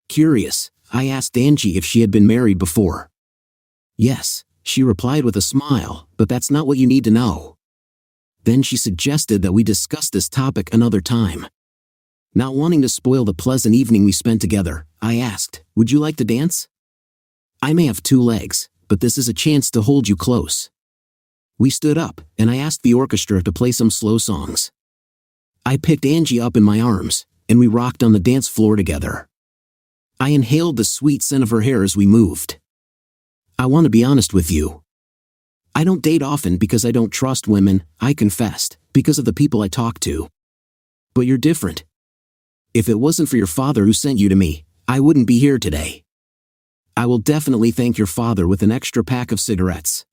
Curious, I asked Angie if she had been married before. Yes, she replied with a smile, but that's not what you need to know. Then she suggested that we discuss this topic another time. Not wanting to spoil the pleasant evening we spent together, I asked, would you like to dance? I may have 2 legs, but this is a chance to hold you close. We stood up, and I asked the orchestra to play some slow songs. I picked Angie up in my arms, and we rocked on the dance floor together. I inhaled the sweet scent of her hair as we moved. I want to be honest with you. I don't date often because I don't trust women, I confessed, because of the people I talk to. But you're different. If it wasn't for your father who sent you to me, I wouldn't be here today. I will definitely thank your father with an extra pack of cigarettes.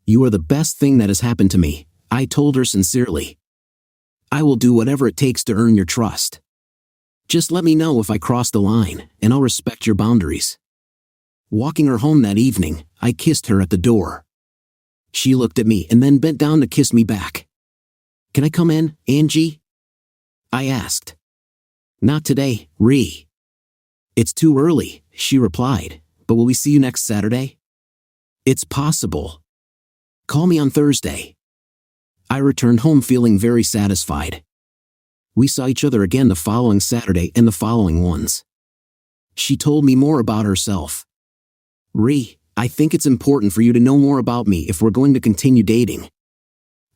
You are the best thing that has happened to me, I told her sincerely. I will do whatever it takes to earn your trust. Just let me know if I cross the line, and I'll respect your boundaries. Walking her home that evening, I kissed her at the door. She looked at me and then bent down to kiss me back. Can I come in, Angie? I asked. Not today, Ree. It's too early, she replied, but will we see you next Saturday? It's possible. Call me on Thursday. I returned home feeling very satisfied. We saw each other again the following Saturday and the following ones. She told me more about herself. Ree, I think it's important for you to know more about me if we're going to continue dating.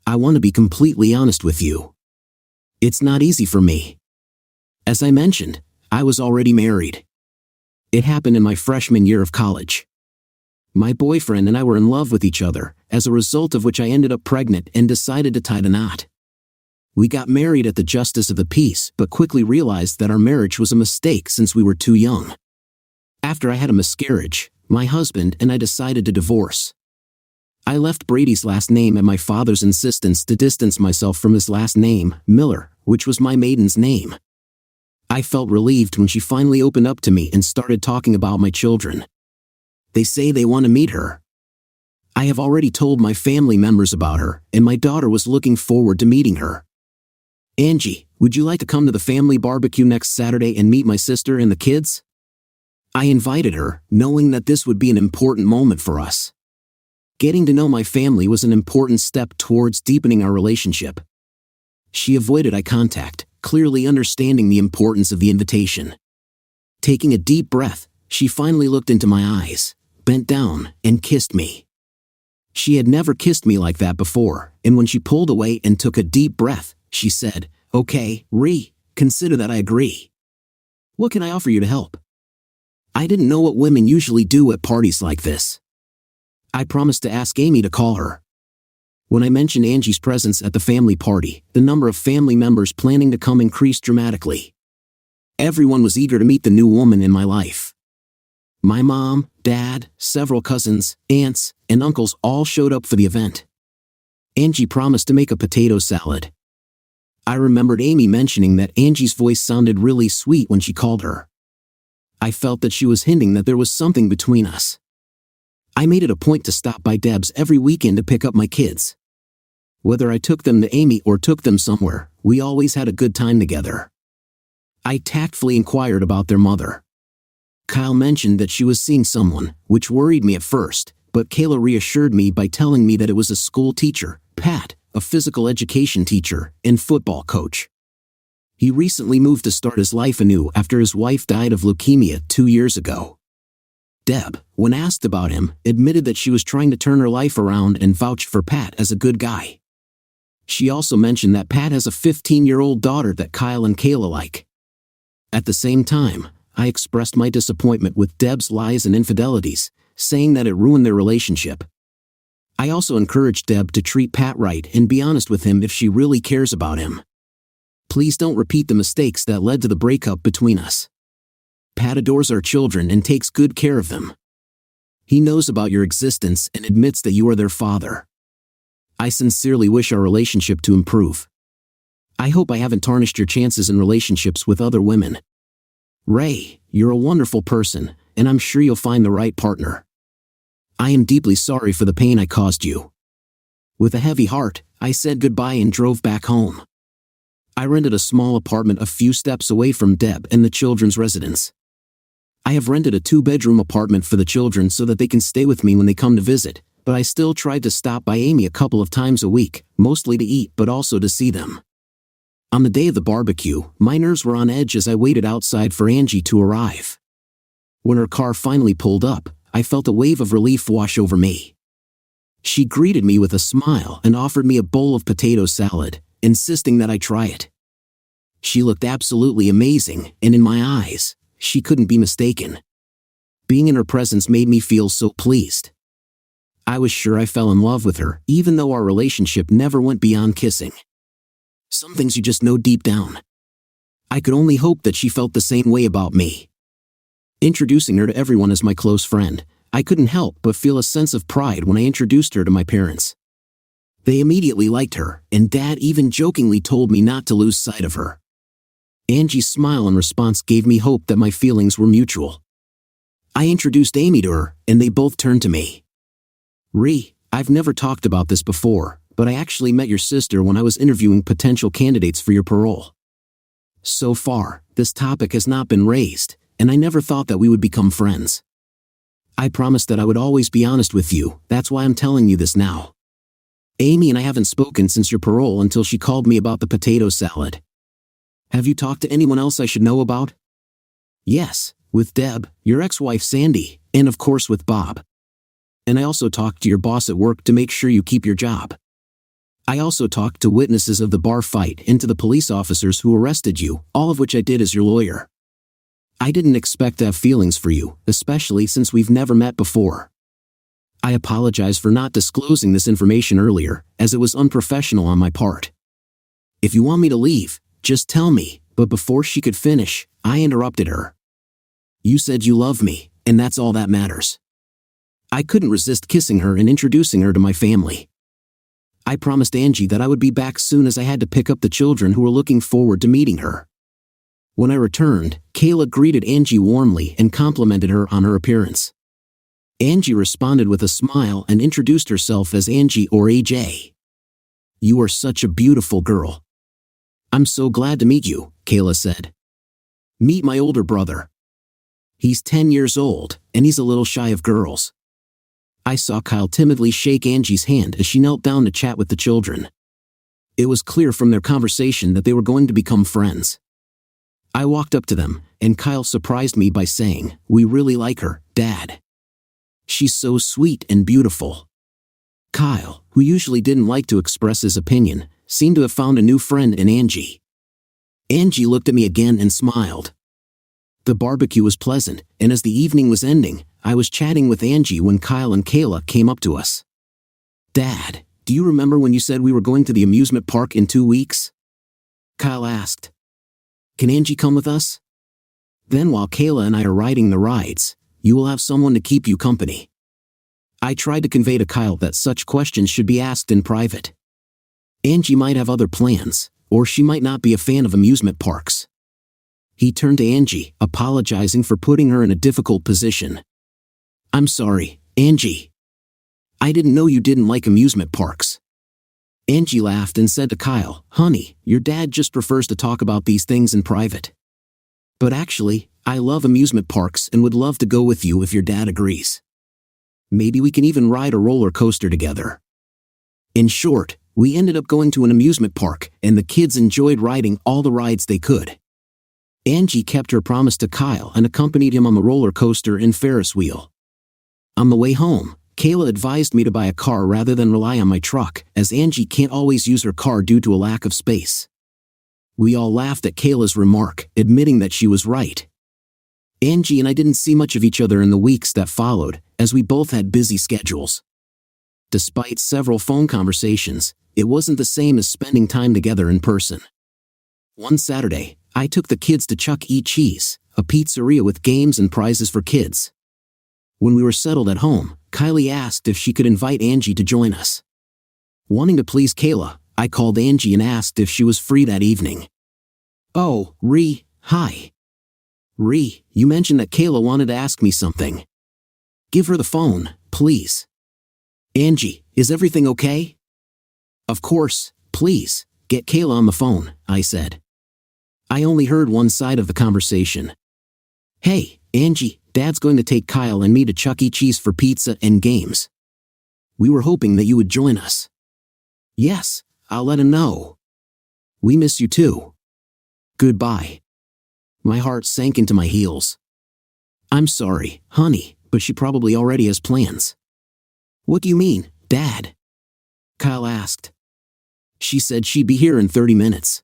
I want to be completely honest with you. It's not easy for me. As I mentioned, I was already married. It happened in my freshman year of college. My boyfriend and I were in love with each other, as a result of which I ended up pregnant and decided to tie the knot. We got married at the justice of the peace, but quickly realized that our marriage was a mistake since we were too young. After I had a miscarriage, my husband and I decided to divorce. I left Brady's last name at my father's insistence to distance myself from his last name, Miller, which was my maiden's name. I felt relieved when she finally opened up to me and started talking about my children. They say they want to meet her. I have already told my family members about her, and my daughter was looking forward to meeting her. Angie, would you like to come to the family barbecue next Saturday and meet my sister and the kids? I invited her, knowing that this would be an important moment for us. Getting to know my family was an important step towards deepening our relationship. She avoided eye contact, clearly understanding the importance of the invitation. Taking a deep breath, she finally looked into my eyes, bent down, and kissed me. She had never kissed me like that before, and when she pulled away and took a deep breath, she said, "Okay, consider that I agree. What can I offer you to help?" I didn't know what women usually do at parties like this. I promised to ask Amy to call her. When I mentioned Angie's presence at the family party, the number of family members planning to come increased dramatically. Everyone was eager to meet the new woman in my life. My mom, dad, several cousins, aunts, and uncles all showed up for the event. Angie promised to make a potato salad. I remembered Amy mentioning that Angie's voice sounded really sweet when she called her. I felt that she was hinting that there was something between us. I made it a point to stop by Deb's every weekend to pick up my kids. Whether I took them to Amy or took them somewhere, we always had a good time together. I tactfully inquired about their mother. Kyle mentioned that she was seeing someone, which worried me at first, but Kayla reassured me by telling me that it was a school teacher, Pat, a physical education teacher and football coach. He recently moved to start his life anew after his wife died of leukemia 2 years ago. Deb, when asked about him, admitted that she was trying to turn her life around and vouched for Pat as a good guy. She also mentioned that Pat has a 15-year-old daughter that Kyle and Kayla like. At the same time, I expressed my disappointment with Deb's lies and infidelities, saying that it ruined their relationship. I also encouraged Deb to treat Pat right and be honest with him if she really cares about him. Please don't repeat the mistakes that led to the breakup between us. Pat adores our children and takes good care of them. He knows about your existence and admits that you are their father. I sincerely wish our relationship to improve. I hope I haven't tarnished your chances in relationships with other women. Ray, you're a wonderful person, and I'm sure you'll find the right partner. I am deeply sorry for the pain I caused you. With a heavy heart, I said goodbye and drove back home. I rented a small apartment a few steps away from Deb and the children's residence. I have rented a 2-bedroom apartment for the children so that they can stay with me when they come to visit, but I still tried to stop by Amy a couple of times a week, mostly to eat but also to see them. On the day of the barbecue, my nerves were on edge as I waited outside for Angie to arrive. When her car finally pulled up, I felt a wave of relief wash over me. She greeted me with a smile and offered me a bowl of potato salad, insisting that I try it. She looked absolutely amazing, and in my eyes, she couldn't be mistaken. Being in her presence made me feel so pleased. I was sure I fell in love with her, even though our relationship never went beyond kissing. Some things you just know deep down. I could only hope that she felt the same way about me. Introducing her to everyone as my close friend, I couldn't help but feel a sense of pride when I introduced her to my parents. They immediately liked her, and Dad even jokingly told me not to lose sight of her. Angie's smile in response gave me hope that my feelings were mutual. I introduced Amy to her, and they both turned to me. I've never talked about this before, but I actually met your sister when I was interviewing potential candidates for your parole. So far, this topic has not been raised, and I never thought that we would become friends. I promised that I would always be honest with you, that's why I'm telling you this now. Amy and I haven't spoken since your parole until she called me about the potato salad. Have you talked to anyone else I should know about? Yes, with Deb, your ex-wife Sandy, and of course with Bob. And I also talked to your boss at work to make sure you keep your job. I also talked to witnesses of the bar fight and to the police officers who arrested you, all of which I did as your lawyer. I didn't expect to have feelings for you, especially since we've never met before. I apologize for not disclosing this information earlier, as it was unprofessional on my part. If you want me to leave, just tell me, but before she could finish, I interrupted her. You said you love me, and that's all that matters. I couldn't resist kissing her and introducing her to my family. I promised Angie that I would be back soon as I had to pick up the children who were looking forward to meeting her. When I returned, Kayla greeted Angie warmly and complimented her on her appearance. Angie responded with a smile and introduced herself as Angie or AJ. You are such a beautiful girl. I'm so glad to meet you, Kayla said. Meet my older brother. He's 10 years old, and he's a little shy of girls. I saw Kyle timidly shake Angie's hand as she knelt down to chat with the children. It was clear from their conversation that they were going to become friends. I walked up to them, and Kyle surprised me by saying, "We really like her, Dad. She's so sweet and beautiful." Kyle, who usually didn't like to express his opinion, seemed to have found a new friend in Angie. Angie looked at me again and smiled. The barbecue was pleasant, and as the evening was ending, I was chatting with Angie when Kyle and Kayla came up to us. Dad, do you remember when you said we were going to the amusement park in 2 weeks? Kyle asked. Can Angie come with us? Then while Kayla and I are riding the rides, you will have someone to keep you company. I tried to convey to Kyle that such questions should be asked in private. Angie might have other plans, or she might not be a fan of amusement parks. He turned to Angie, apologizing for putting her in a difficult position. I'm sorry, Angie. I didn't know you didn't like amusement parks. Angie laughed and said to Kyle, Honey, your dad just prefers to talk about these things in private. But actually, I love amusement parks and would love to go with you if your dad agrees. Maybe we can even ride a roller coaster together. In short, we ended up going to an amusement park, and the kids enjoyed riding all the rides they could. Angie kept her promise to Kyle and accompanied him on the roller coaster and Ferris wheel. On the way home, Kayla advised me to buy a car rather than rely on my truck, as Angie can't always use her car due to a lack of space. We all laughed at Kayla's remark, admitting that she was right. Angie and I didn't see much of each other in the weeks that followed, as we both had busy schedules. Despite several phone conversations, it wasn't the same as spending time together in person. One Saturday, I took the kids to Chuck E. Cheese, a pizzeria with games and prizes for kids. When we were settled at home, Kylie asked if she could invite Angie to join us. Wanting to please Kayla, I called Angie and asked if she was free that evening. Oh, hi. You mentioned that Kayla wanted to ask me something. Give her the phone, please. Angie, is everything okay? Of course, please, get Kayla on the phone, I said. I only heard one side of the conversation. Hey, Angie, Dad's going to take Kyle and me to Chuck E. Cheese for pizza and games. We were hoping that you would join us. Yes, I'll let him know. We miss you too. Goodbye. My heart sank into my heels. I'm sorry, honey, but she probably already has plans. What do you mean, Dad? Kyle asked. She said she'd be here in 30 minutes.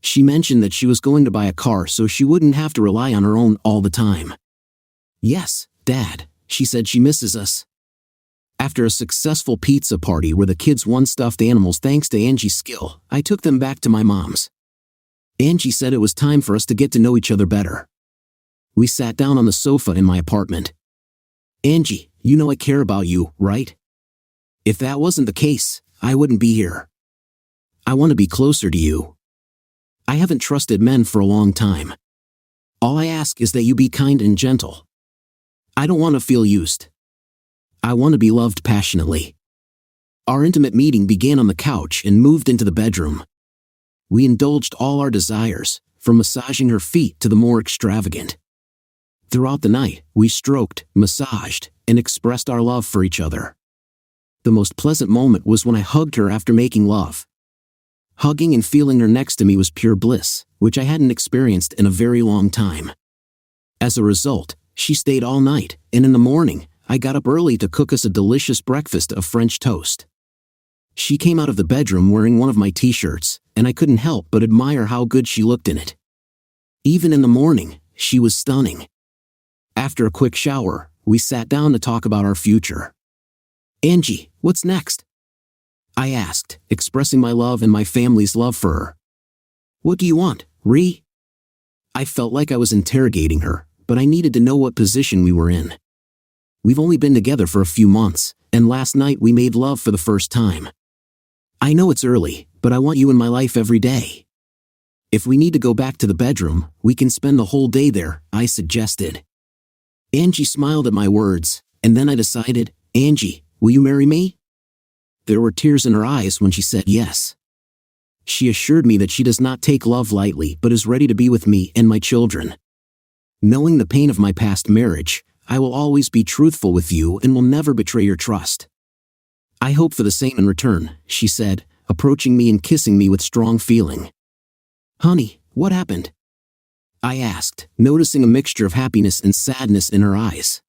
She mentioned that she was going to buy a car so she wouldn't have to rely on her own all the time. Yes, Dad, she said she misses us. After a successful pizza party where the kids won stuffed animals thanks to Angie's skill, I took them back to my mom's. Angie said it was time for us to get to know each other better. We sat down on the sofa in my apartment. Angie, you know I care about you, right? If that wasn't the case, I wouldn't be here. I want to be closer to you. I haven't trusted men for a long time. All I ask is that you be kind and gentle. I don't want to feel used. I want to be loved passionately. Our intimate meeting began on the couch and moved into the bedroom. We indulged all our desires, from massaging her feet to the more extravagant. Throughout the night, we stroked, massaged, and expressed our love for each other. The most pleasant moment was when I hugged her after making love. Hugging and feeling her next to me was pure bliss, which I hadn't experienced in a very long time. As a result, she stayed all night, and in the morning, I got up early to cook us a delicious breakfast of French toast. She came out of the bedroom wearing one of my t-shirts, and I couldn't help but admire how good she looked in it. Even in the morning, she was stunning. After a quick shower, we sat down to talk about our future. "Angie, what's next?" I asked, expressing my love and my family's love for her. "What do you want, Ree?" I felt like I was interrogating her, but I needed to know what position we were in. "We've only been together for a few months, and last night we made love for the first time. I know it's early, but I want you in my life every day. If we need to go back to the bedroom, we can spend the whole day there," I suggested. Angie smiled at my words, and then I decided, "Angie, will you marry me?" There were tears in her eyes when she said yes. She assured me that she does not take love lightly but is ready to be with me and my children. "Knowing the pain of my past marriage, I will always be truthful with you and will never betray your trust. I hope for the same in return," she said, approaching me and kissing me with strong feeling. "Honey, what happened?" I asked, noticing a mixture of happiness and sadness in her eyes.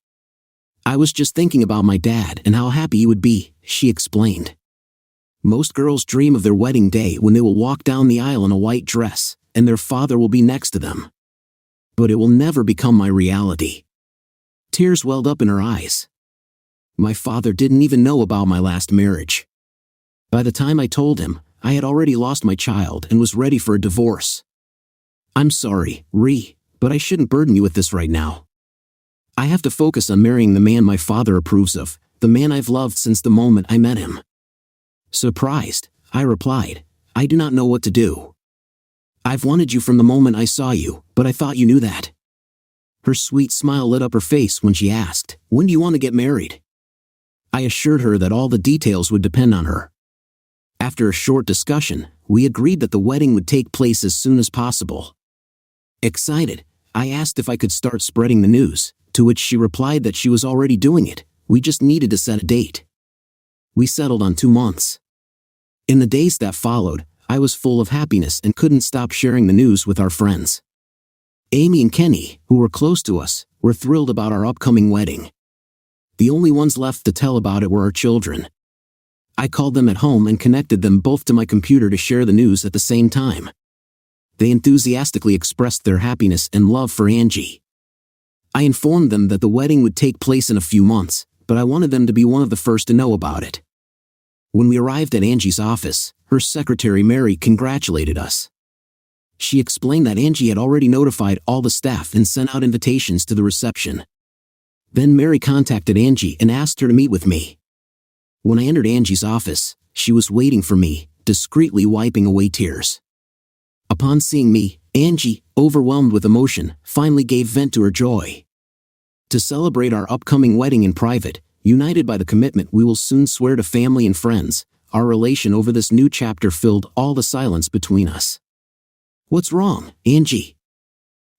"I was just thinking about my dad and how happy he would be," she explained. "Most girls dream of their wedding day when they will walk down the aisle in a white dress, and their father will be next to them. But it will never become my reality." Tears welled up in her eyes. My father didn't even know about my last marriage. By the time I told him, I had already lost my child and was ready for a divorce. "I'm sorry, Ree, but I shouldn't burden you with this right now. I have to focus on marrying the man my father approves of, the man I've loved since the moment I met him." Surprised, I replied, "I do not know what to do. I've wanted you from the moment I saw you, but I thought you knew that." Her sweet smile lit up her face when she asked, "When do you want to get married?" I assured her that all the details would depend on her. After a short discussion, we agreed that the wedding would take place as soon as possible. Excited, I asked if I could start spreading the news, to which she replied that she was already doing it, we just needed to set a date. We settled on 2 months. In the days that followed, I was full of happiness and couldn't stop sharing the news with our friends. Amy and Kenny, who were close to us, were thrilled about our upcoming wedding. The only ones left to tell about it were our children. I called them at home and connected them both to my computer to share the news at the same time. They enthusiastically expressed their happiness and love for Angie. I informed them that the wedding would take place in a few months, but I wanted them to be one of the first to know about it. When we arrived at Angie's office, her secretary Mary congratulated us. She explained that Angie had already notified all the staff and sent out invitations to the reception. Then Mary contacted Angie and asked her to meet with me. When I entered Angie's office, she was waiting for me, discreetly wiping away tears. Upon seeing me, Angie, overwhelmed with emotion, finally gave vent to her joy. To celebrate our upcoming wedding in private, united by the commitment we will soon swear to family and friends, our relation over this new chapter filled all the silence between us. "What's wrong, Angie?"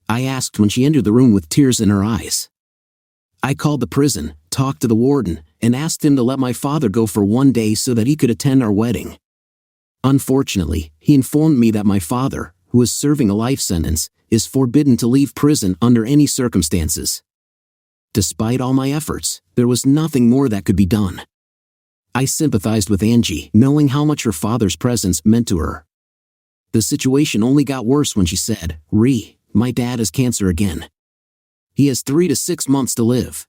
I asked when she entered the room with tears in her eyes. I called the prison, talked to the warden, and asked him to let my father go for 1 day so that he could attend our wedding. Unfortunately, he informed me that my father, who is serving a life sentence, is forbidden to leave prison under any circumstances. Despite all my efforts, there was nothing more that could be done. I sympathized with Angie, knowing how much her father's presence meant to her. The situation only got worse when she said, "Ree, my dad has cancer again. He has 3 to 6 months to live."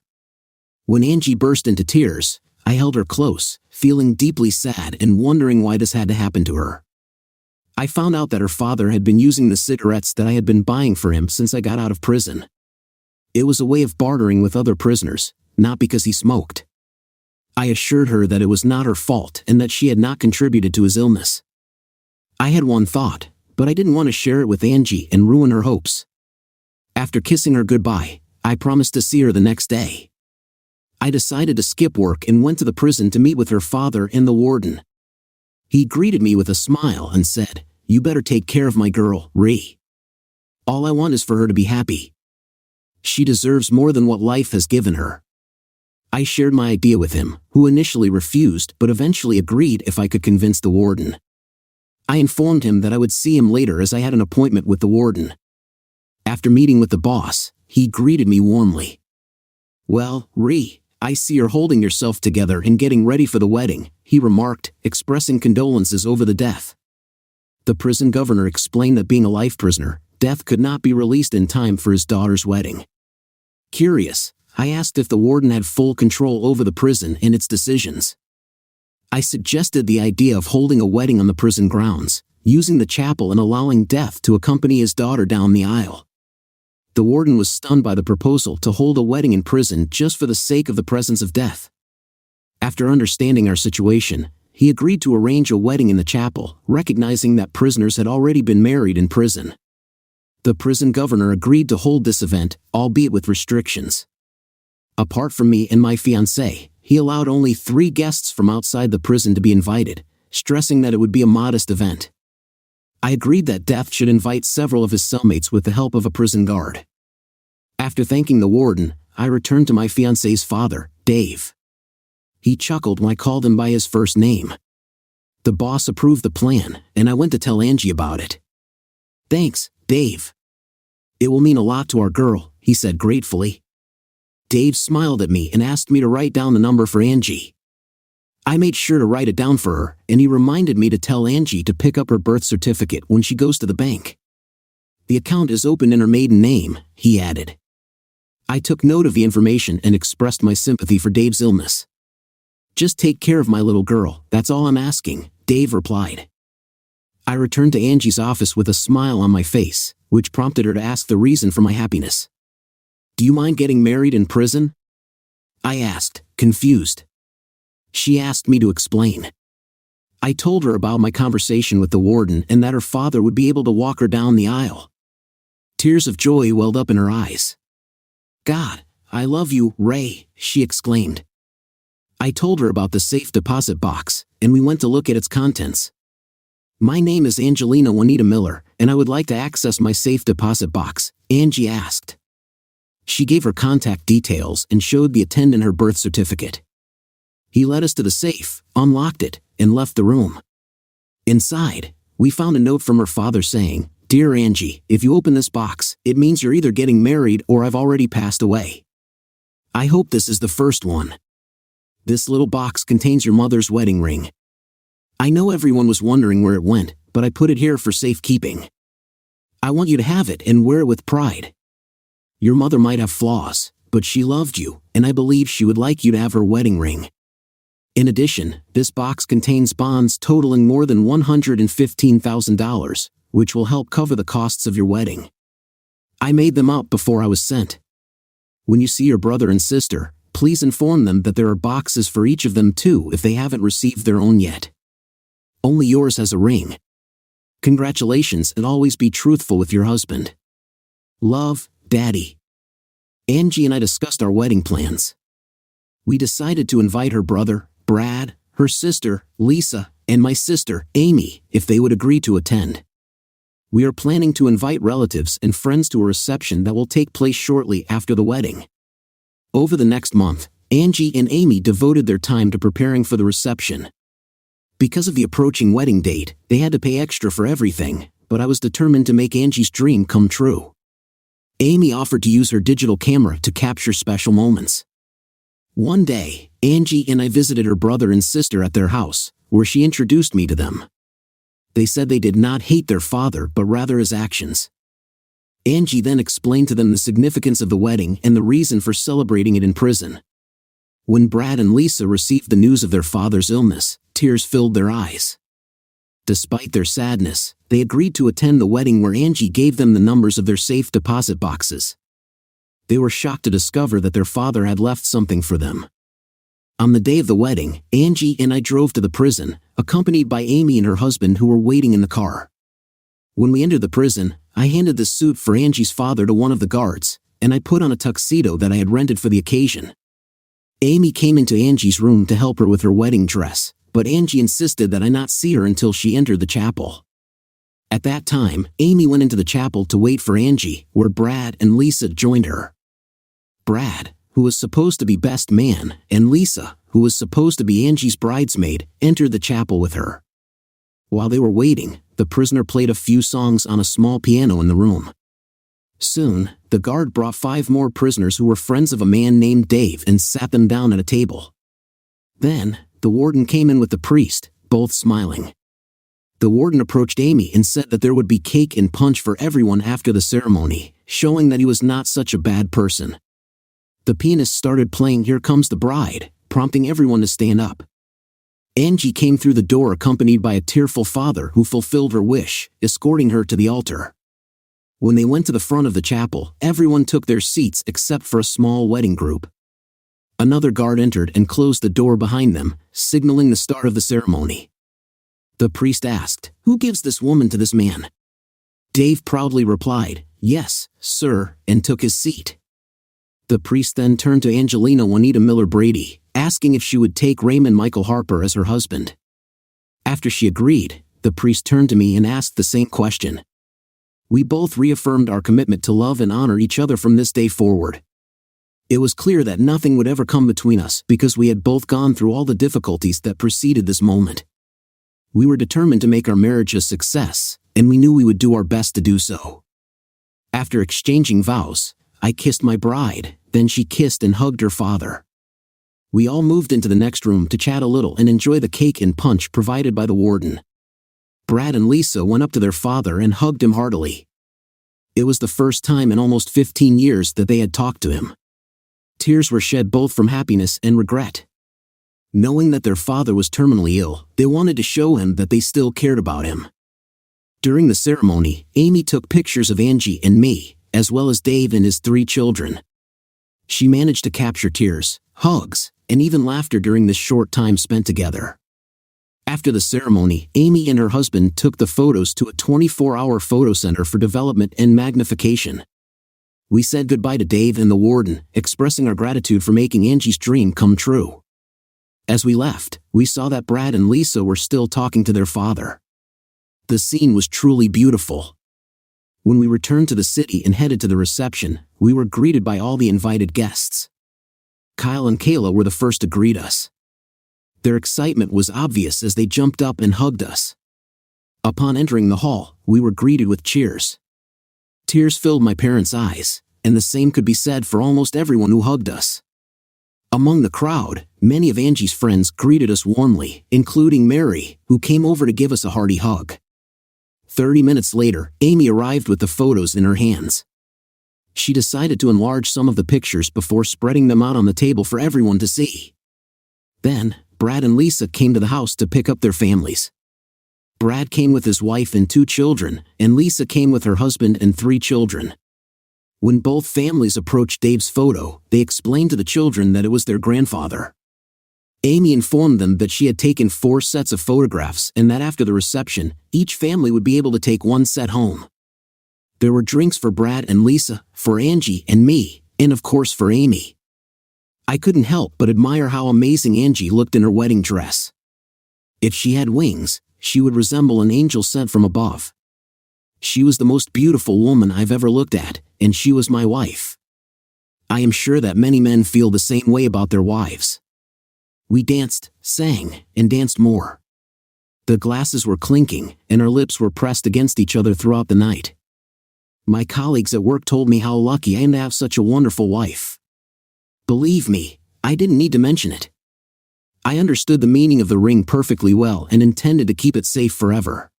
When Angie burst into tears, I held her close, feeling deeply sad and wondering why this had to happen to her. I found out that her father had been using the cigarettes that I had been buying for him since I got out of prison. It was a way of bartering with other prisoners, not because he smoked. I assured her that it was not her fault and that she had not contributed to his illness. I had one thought, but I didn't want to share it with Angie and ruin her hopes. After kissing her goodbye, I promised to see her the next day. I decided to skip work and went to the prison to meet with her father and the warden. He greeted me with a smile and said, "You better take care of my girl, Ree. All I want is for her to be happy. She deserves more than what life has given her." I shared my idea with him, who initially refused but eventually agreed if I could convince the warden. I informed him that I would see him later as I had an appointment with the warden. After meeting with the boss, he greeted me warmly. "Well, Ree, I see you're holding yourself together and getting ready for the wedding," he remarked, expressing condolences over the death. The prison governor explained that being a life prisoner Death could not be released in time for his daughter's wedding. Curious, I asked if the warden had full control over the prison and its decisions. I suggested the idea of holding a wedding on the prison grounds, using the chapel and allowing Death to accompany his daughter down the aisle. The warden was stunned by the proposal to hold a wedding in prison just for the sake of the presence of Death. After understanding our situation, he agreed to arrange a wedding in the chapel, recognizing that prisoners had already been married in prison. The prison governor agreed to hold this event, albeit with restrictions. Apart from me and my fiancée, he allowed only 3 guests from outside the prison to be invited, stressing that it would be a modest event. I agreed that Death should invite several of his cellmates with the help of a prison guard. After thanking the warden, I returned to my fiancée's father, Dave. He chuckled when I called him by his first name. The boss approved the plan, and I went to tell Angie about it. "Thanks, Dave. It will mean a lot to our girl," he said gratefully. Dave smiled at me and asked me to write down the number for Angie. I made sure to write it down for her, and he reminded me to tell Angie to pick up her birth certificate when she goes to the bank. "The account is open in her maiden name," he added. I took note of the information and expressed my sympathy for Dave's illness. "Just take care of my little girl, that's all I'm asking," Dave replied. I returned to Angie's office with a smile on my face, which prompted her to ask the reason for my happiness. "Do you mind getting married in prison?" I asked, confused. She asked me to explain. I told her about my conversation with the warden and that her father would be able to walk her down the aisle. Tears of joy welled up in her eyes. "God, I love you, Ray," she exclaimed. I told her about the safe deposit box, and we went to look at its contents. "My name is Angelina Juanita Miller, and I would like to access my safe deposit box," Angie asked. She gave her contact details and showed the attendant her birth certificate. He led us to the safe, unlocked it, and left the room. Inside, we found a note from her father saying, "Dear Angie, if you open this box, it means you're either getting married or I've already passed away. I hope this is the first one. This little box contains your mother's wedding ring. I know everyone was wondering where it went, but I put it here for safekeeping. I want you to have it and wear it with pride. Your mother might have flaws, but she loved you, and I believe she would like you to have her wedding ring. In addition, this box contains bonds totaling more than $115,000, which will help cover the costs of your wedding. I made them up before I was sent. When you see your brother and sister, please inform them that there are boxes for each of them too if they haven't received their own yet. Only yours has a ring. Congratulations, and always be truthful with your husband. Love, Daddy." Angie and I discussed our wedding plans. We decided to invite her brother, Brad, her sister, Lisa, and my sister, Amy, if they would agree to attend. We are planning to invite relatives and friends to a reception that will take place shortly after the wedding. Over the next month, Angie and Amy devoted their time to preparing for the reception. Because of the approaching wedding date, they had to pay extra for everything, but I was determined to make Angie's dream come true. Amy offered to use her digital camera to capture special moments. One day, Angie and I visited her brother and sister at their house, where she introduced me to them. They said they did not hate their father but rather his actions. Angie then explained to them the significance of the wedding and the reason for celebrating it in prison. When Brad and Lisa received the news of their father's illness, tears filled their eyes. Despite their sadness, they agreed to attend the wedding where Angie gave them the numbers of their safe deposit boxes. They were shocked to discover that their father had left something for them. On the day of the wedding, Angie and I drove to the prison, accompanied by Amy and her husband who were waiting in the car. When we entered the prison, I handed the suit for Angie's father to one of the guards, and I put on a tuxedo that I had rented for the occasion. Amy came into Angie's room to help her with her wedding dress, but Angie insisted that I not see her until she entered the chapel. At that time, Amy went into the chapel to wait for Angie, where Brad and Lisa joined her. Brad, who was supposed to be best man, and Lisa, who was supposed to be Angie's bridesmaid, entered the chapel with her. While they were waiting, the prisoner played a few songs on a small piano in the room. Soon, the guard brought 5 more prisoners who were friends of a man named Dave and sat them down at a table. Then, the warden came in with the priest, both smiling. The warden approached Amy and said that there would be cake and punch for everyone after the ceremony, showing that he was not such a bad person. The pianist started playing Here Comes the Bride, prompting everyone to stand up. Angie came through the door accompanied by a tearful father who fulfilled her wish, escorting her to the altar. When they went to the front of the chapel, everyone took their seats except for a small wedding group. Another guard entered and closed the door behind them, signaling the start of the ceremony. The priest asked, "Who gives this woman to this man?" Dave proudly replied, "Yes, sir," and took his seat. The priest then turned to Angelina Juanita Miller Brady, asking if she would take Raymond Michael Harper as her husband. After she agreed, the priest turned to me and asked the same question. We both reaffirmed our commitment to love and honor each other from this day forward. It was clear that nothing would ever come between us because we had both gone through all the difficulties that preceded this moment. We were determined to make our marriage a success, and we knew we would do our best to do so. After exchanging vows, I kissed my bride, then she kissed and hugged her father. We all moved into the next room to chat a little and enjoy the cake and punch provided by the warden. Brad and Lisa went up to their father and hugged him heartily. It was the first time in almost 15 years that they had talked to him. Tears were shed both from happiness and regret. Knowing that their father was terminally ill, they wanted to show him that they still cared about him. During the ceremony, Amy took pictures of Angie and me, as well as Dave and his 3 children. She managed to capture tears, hugs, and even laughter during this short time spent together. After the ceremony, Amy and her husband took the photos to a 24-hour photo center for development and magnification. We said goodbye to Dave and the warden, expressing our gratitude for making Angie's dream come true. As we left, we saw that Brad and Lisa were still talking to their father. The scene was truly beautiful. When we returned to the city and headed to the reception, we were greeted by all the invited guests. Kyle and Kayla were the first to greet us. Their excitement was obvious as they jumped up and hugged us. Upon entering the hall, we were greeted with cheers. Tears filled my parents' eyes, and the same could be said for almost everyone who hugged us. Among the crowd, many of Angie's friends greeted us warmly, including Mary, who came over to give us a hearty hug. 30 minutes later, Amy arrived with the photos in her hands. She decided to enlarge some of the pictures before spreading them out on the table for everyone to see. Then, Brad and Lisa came to the house to pick up their families. Brad came with his wife and 2 children, and Lisa came with her husband and 3 children. When both families approached Dave's photo, they explained to the children that it was their grandfather. Amy informed them that she had taken 4 sets of photographs and that after the reception, each family would be able to take 1 set home. There were drinks for Brad and Lisa, for Angie and me, and of course for Amy. I couldn't help but admire how amazing Angie looked in her wedding dress. If she had wings, she would resemble an angel sent from above. She was the most beautiful woman I've ever looked at, and she was my wife. I am sure that many men feel the same way about their wives. We danced, sang, and danced more. The glasses were clinking, and our lips were pressed against each other throughout the night. My colleagues at work told me how lucky I am to have such a wonderful wife. Believe me, I didn't need to mention it. I understood the meaning of the ring perfectly well and intended to keep it safe forever.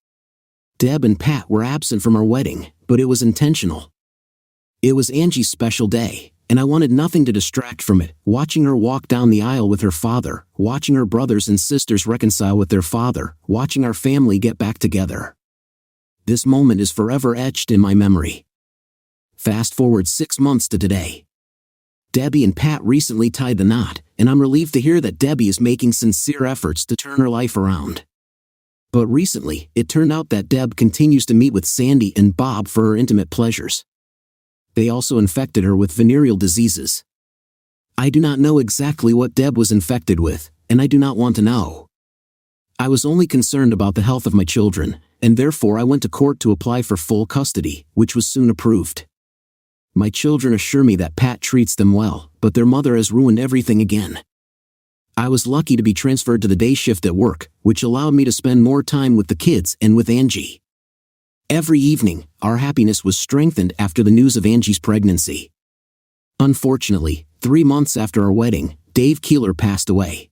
Deb and Pat were absent from our wedding, but it was intentional. It was Angie's special day, and I wanted nothing to distract from it, watching her walk down the aisle with her father, watching her brothers and sisters reconcile with their father, watching our family get back together. This moment is forever etched in my memory. Fast forward 6 months to today. Debbie and Pat recently tied the knot, and I'm relieved to hear that Debbie is making sincere efforts to turn her life around. But recently, it turned out that Deb continues to meet with Sandy and Bob for her intimate pleasures. They also infected her with venereal diseases. I do not know exactly what Deb was infected with, and I do not want to know. I was only concerned about the health of my children, and therefore I went to court to apply for full custody, which was soon approved. My children assure me that Pat treats them well, but their mother has ruined everything again. I was lucky to be transferred to the day shift at work, which allowed me to spend more time with the kids and with Angie. Every evening, our happiness was strengthened after the news of Angie's pregnancy. Unfortunately, 3 months after our wedding, Dave Keeler passed away.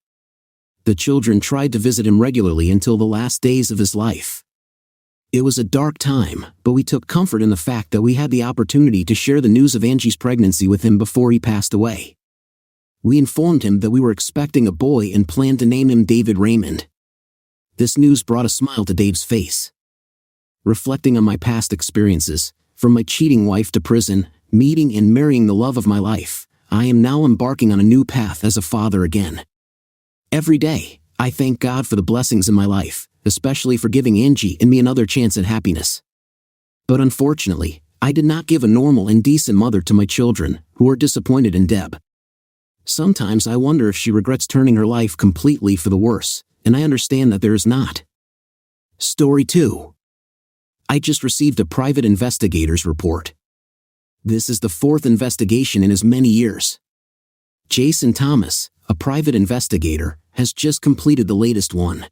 The children tried to visit him regularly until the last days of his life. It was a dark time, but we took comfort in the fact that we had the opportunity to share the news of Angie's pregnancy with him before he passed away. We informed him that we were expecting a boy and planned to name him David Raymond. This news brought a smile to Dave's face. Reflecting on my past experiences, from my cheating wife to prison, meeting and marrying the love of my life, I am now embarking on a new path as a father again. Every day, I thank God for the blessings in my life, especially for giving Angie and me another chance at happiness. But unfortunately, I did not give a normal and decent mother to my children, who are disappointed in Deb. Sometimes I wonder if she regrets turning her life completely for the worse, and I understand that there is not. Story 2. I just received a private investigator's report. This is the 4th investigation in as many years. Jason Thomas, a private investigator, has just completed the latest one.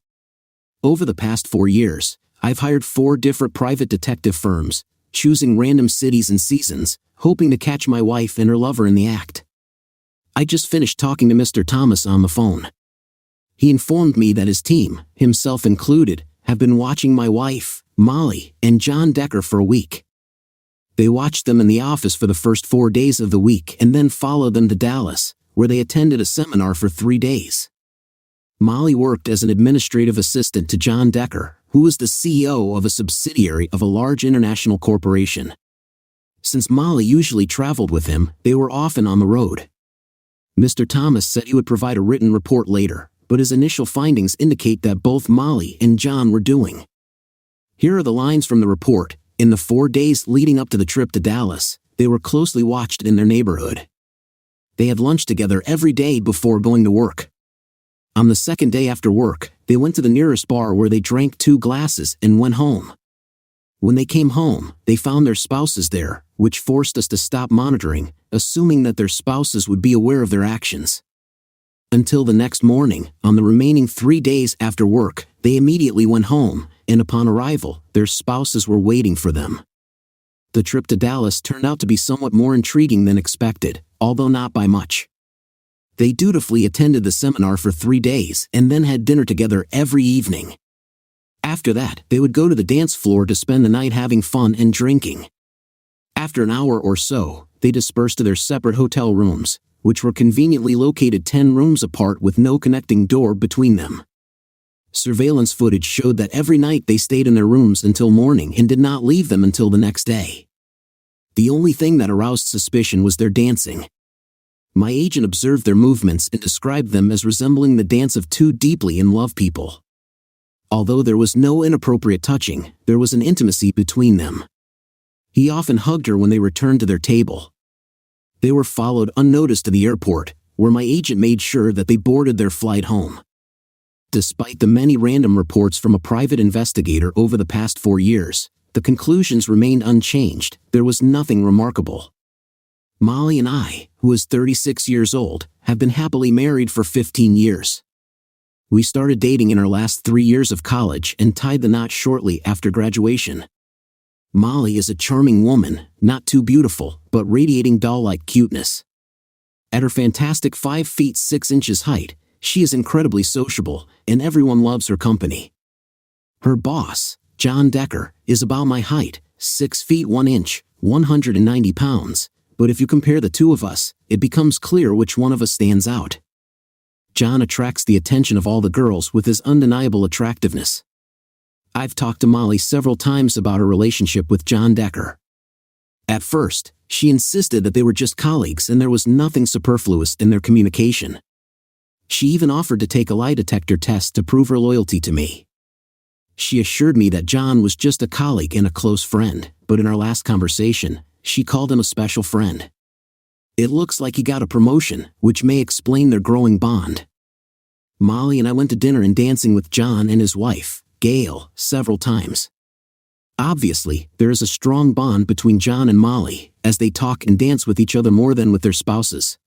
Over the past 4 years, I've hired 4 different private detective firms, choosing random cities and seasons, hoping to catch my wife and her lover in the act. I just finished talking to Mr. Thomas on the phone. He informed me that his team, himself included, have been watching my wife, Molly, and John Decker for a week. They watched them in the office for the first 4 days of the week and then followed them to Dallas, where they attended a seminar for 3 days. Molly worked as an administrative assistant to John Decker, who was the CEO of a subsidiary of a large international corporation. Since Molly usually traveled with him, they were often on the road. Mr. Thomas said he would provide a written report later, but his initial findings indicate that both Molly and John were doing. Here are the lines from the report. In the 4 days leading up to the trip to Dallas, they were closely watched in their neighborhood. They had lunch together every day before going to work. On the second day after work, they went to the nearest bar where they drank 2 glasses and went home. When they came home, they found their spouses there, which forced us to stop monitoring, assuming that their spouses would be aware of their actions. Until the next morning, on the remaining 3 days after work, they immediately went home, and upon arrival, their spouses were waiting for them. The trip to Dallas turned out to be somewhat more intriguing than expected, although not by much. They dutifully attended the seminar for 3 days and then had dinner together every evening. After that, they would go to the dance floor to spend the night having fun and drinking. After an hour or so, they dispersed to their separate hotel rooms, which were conveniently located 10 rooms apart with no connecting door between them. Surveillance footage showed that every night they stayed in their rooms until morning and did not leave them until the next day. The only thing that aroused suspicion was their dancing. My agent observed their movements and described them as resembling the dance of 2 deeply in love people. Although there was no inappropriate touching, there was an intimacy between them. He often hugged her when they returned to their table. They were followed unnoticed to the airport, where my agent made sure that they boarded their flight home. Despite the many random reports from a private investigator over the past 4 years, the conclusions remained unchanged. There was nothing remarkable. Molly and I, who is 36 years old, have been happily married for 15 years. We started dating in our last 3 years of college and tied the knot shortly after graduation. Molly is a charming woman, not too beautiful, but radiating doll-like cuteness. At her fantastic 5 feet 6 inches height, she is incredibly sociable, and everyone loves her company. Her boss, John Decker, is about my height, 6 feet 1 inch, 190 pounds, but if you compare the two of us, it becomes clear which one of us stands out. John attracts the attention of all the girls with his undeniable attractiveness. I've talked to Molly several times about her relationship with John Decker. At first, she insisted that they were just colleagues and there was nothing superfluous in their communication. She even offered to take a lie detector test to prove her loyalty to me. She assured me that John was just a colleague and a close friend, but in our last conversation, she called him a special friend. It looks like he got a promotion, which may explain their growing bond. Molly and I went to dinner and dancing with John and his wife, Gail, several times. Obviously, there is a strong bond between John and Molly, as they talk and dance with each other more than with their spouses.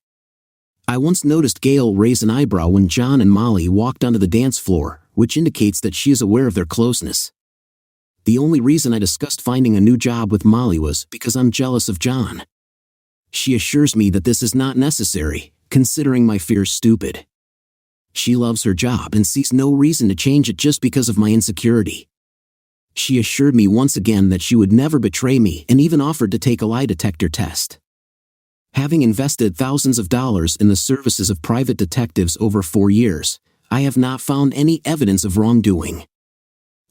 I once noticed Gail raise an eyebrow when John and Molly walked onto the dance floor, which indicates that she is aware of their closeness. The only reason I discussed finding a new job with Molly was because I'm jealous of John. She assures me that this is not necessary, considering my fears stupid. She loves her job and sees no reason to change it just because of my insecurity. She assured me once again that she would never betray me and even offered to take a lie detector test. Having invested thousands of dollars in the services of private detectives over 4 years, I have not found any evidence of wrongdoing.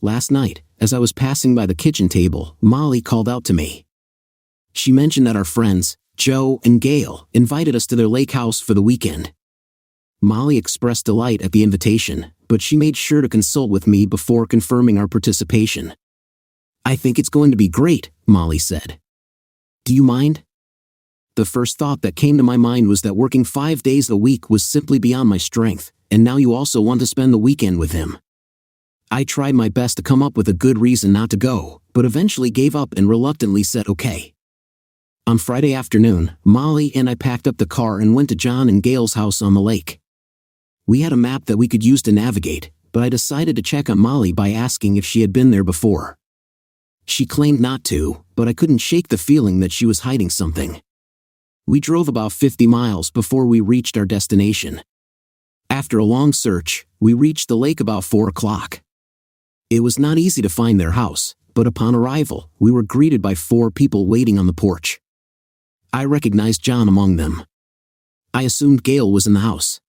Last night, as I was passing by the kitchen table, Molly called out to me. She mentioned that our friends, Joe and Gail, invited us to their lake house for the weekend. Molly expressed delight at the invitation, but she made sure to consult with me before confirming our participation. "I think it's going to be great," Molly said. "Do you mind?" The first thought that came to my mind was that working 5 days a week was simply beyond my strength, and now you also want to spend the weekend with him. I tried my best to come up with a good reason not to go, but eventually gave up and reluctantly said okay. On Friday afternoon, Molly and I packed up the car and went to John and Gail's house on the lake. We had a map that we could use to navigate, but I decided to check on Molly by asking if she had been there before. She claimed not to, but I couldn't shake the feeling that she was hiding something. We drove about 50 miles before we reached our destination. After a long search, we reached the lake about 4 o'clock. It was not easy to find their house, but upon arrival, we were greeted by 4 people waiting on the porch. I recognized John among them. I assumed Gail was in the house.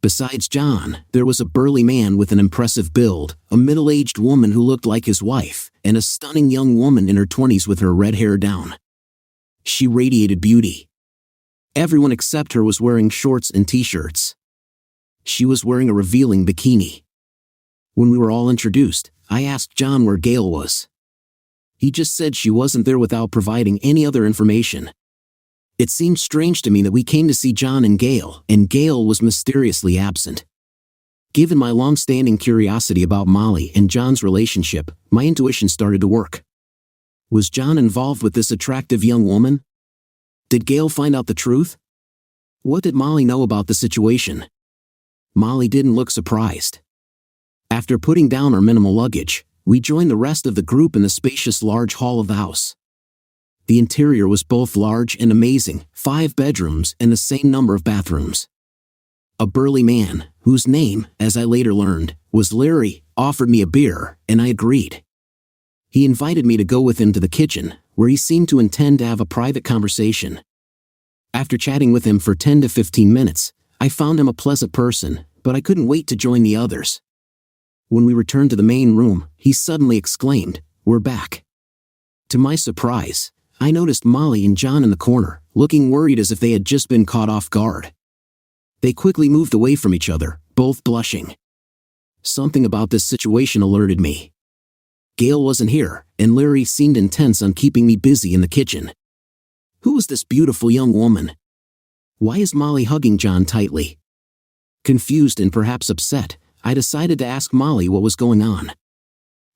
Besides John, there was a burly man with an impressive build, a middle-aged woman who looked like his wife, and a stunning young woman in her 20s with her red hair down. She radiated beauty. Everyone except her was wearing shorts and t-shirts. She was wearing a revealing bikini. When we were all introduced, I asked John where Gail was. He just said she wasn't there without providing any other information. It seemed strange to me that we came to see John and Gail was mysteriously absent. Given my long-standing curiosity about Molly and John's relationship, my intuition started to work. Was John involved with this attractive young woman? Did Gail find out the truth? What did Molly know about the situation? Molly didn't look surprised. After putting down our minimal luggage, we joined the rest of the group in the spacious large hall of the house. The interior was both large and amazing, 5 bedrooms and the same number of bathrooms. A burly man, whose name, as I later learned, was Larry, offered me a beer, and I agreed. He invited me to go with him to the kitchen, where he seemed to intend to have a private conversation. After chatting with him for 10 to 15 minutes, I found him a pleasant person, but I couldn't wait to join the others. When we returned to the main room, he suddenly exclaimed, "We're back." To my surprise, I noticed Molly and John in the corner, looking worried as if they had just been caught off guard. They quickly moved away from each other, both blushing. Something about this situation alerted me. Gail wasn't here, and Larry seemed intense on keeping me busy in the kitchen. Who was this beautiful young woman? Why is Molly hugging John tightly? Confused and perhaps upset, I decided to ask Molly what was going on.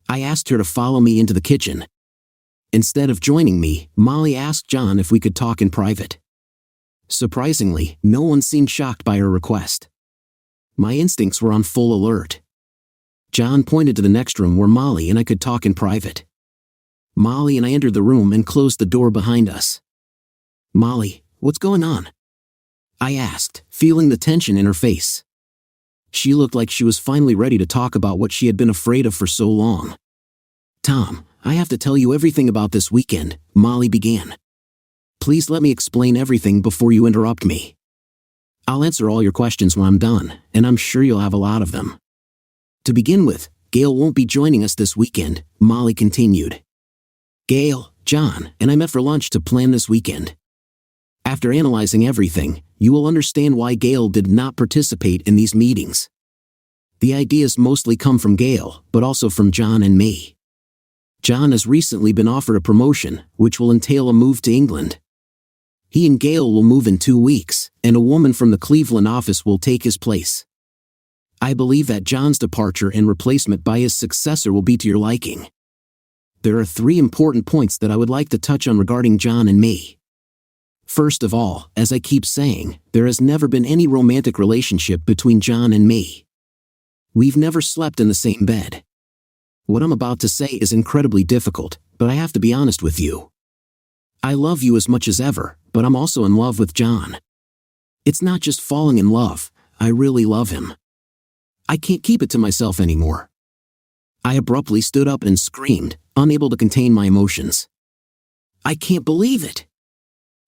I asked her to follow me into the kitchen. Instead of joining me, Molly asked John if we could talk in private. Surprisingly, no one seemed shocked by her request. My instincts were on full alert. John pointed to the next room where Molly and I could talk in private. Molly and I entered the room and closed the door behind us. "Molly, what's going on?" I asked, feeling the tension in her face. She looked like she was finally ready to talk about what she had been afraid of for so long. "Tom, I have to tell you everything about this weekend," Molly began. "Please let me explain everything before you interrupt me. I'll answer all your questions when I'm done, and I'm sure you'll have a lot of them. To begin with, Gail won't be joining us this weekend," Molly continued. "Gail, John, and I met for lunch to plan this weekend. After analyzing everything, you will understand why Gail did not participate in these meetings. The ideas mostly come from Gail, but also from John and me. John has recently been offered a promotion, which will entail a move to England. He and Gail will move in 2 weeks, and a woman from the Cleveland office will take his place. I believe that John's departure and replacement by his successor will be to your liking. There are 3 important points that I would like to touch on regarding John and me. First of all, as I keep saying, there has never been any romantic relationship between John and me. We've never slept in the same bed. What I'm about to say is incredibly difficult, but I have to be honest with you. I love you as much as ever, but I'm also in love with John. It's not just falling in love, I really love him. I can't keep it to myself anymore. I abruptly stood up and screamed, unable to contain my emotions. I can't believe it!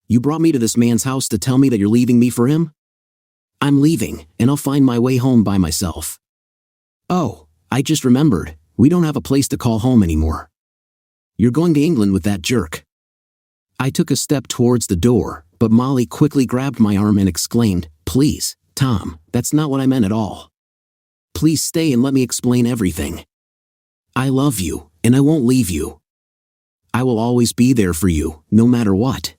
You brought me to this man's house to tell me that you're leaving me for him? I'm leaving, and I'll find my way home by myself. Oh, I just remembered, we don't have a place to call home anymore. You're going to England with that jerk. I took a step towards the door, but Molly quickly grabbed my arm and exclaimed, Please, Tom, that's not what I meant at all. Please stay and let me explain everything. I love you, and I won't leave you. I will always be there for you, no matter what.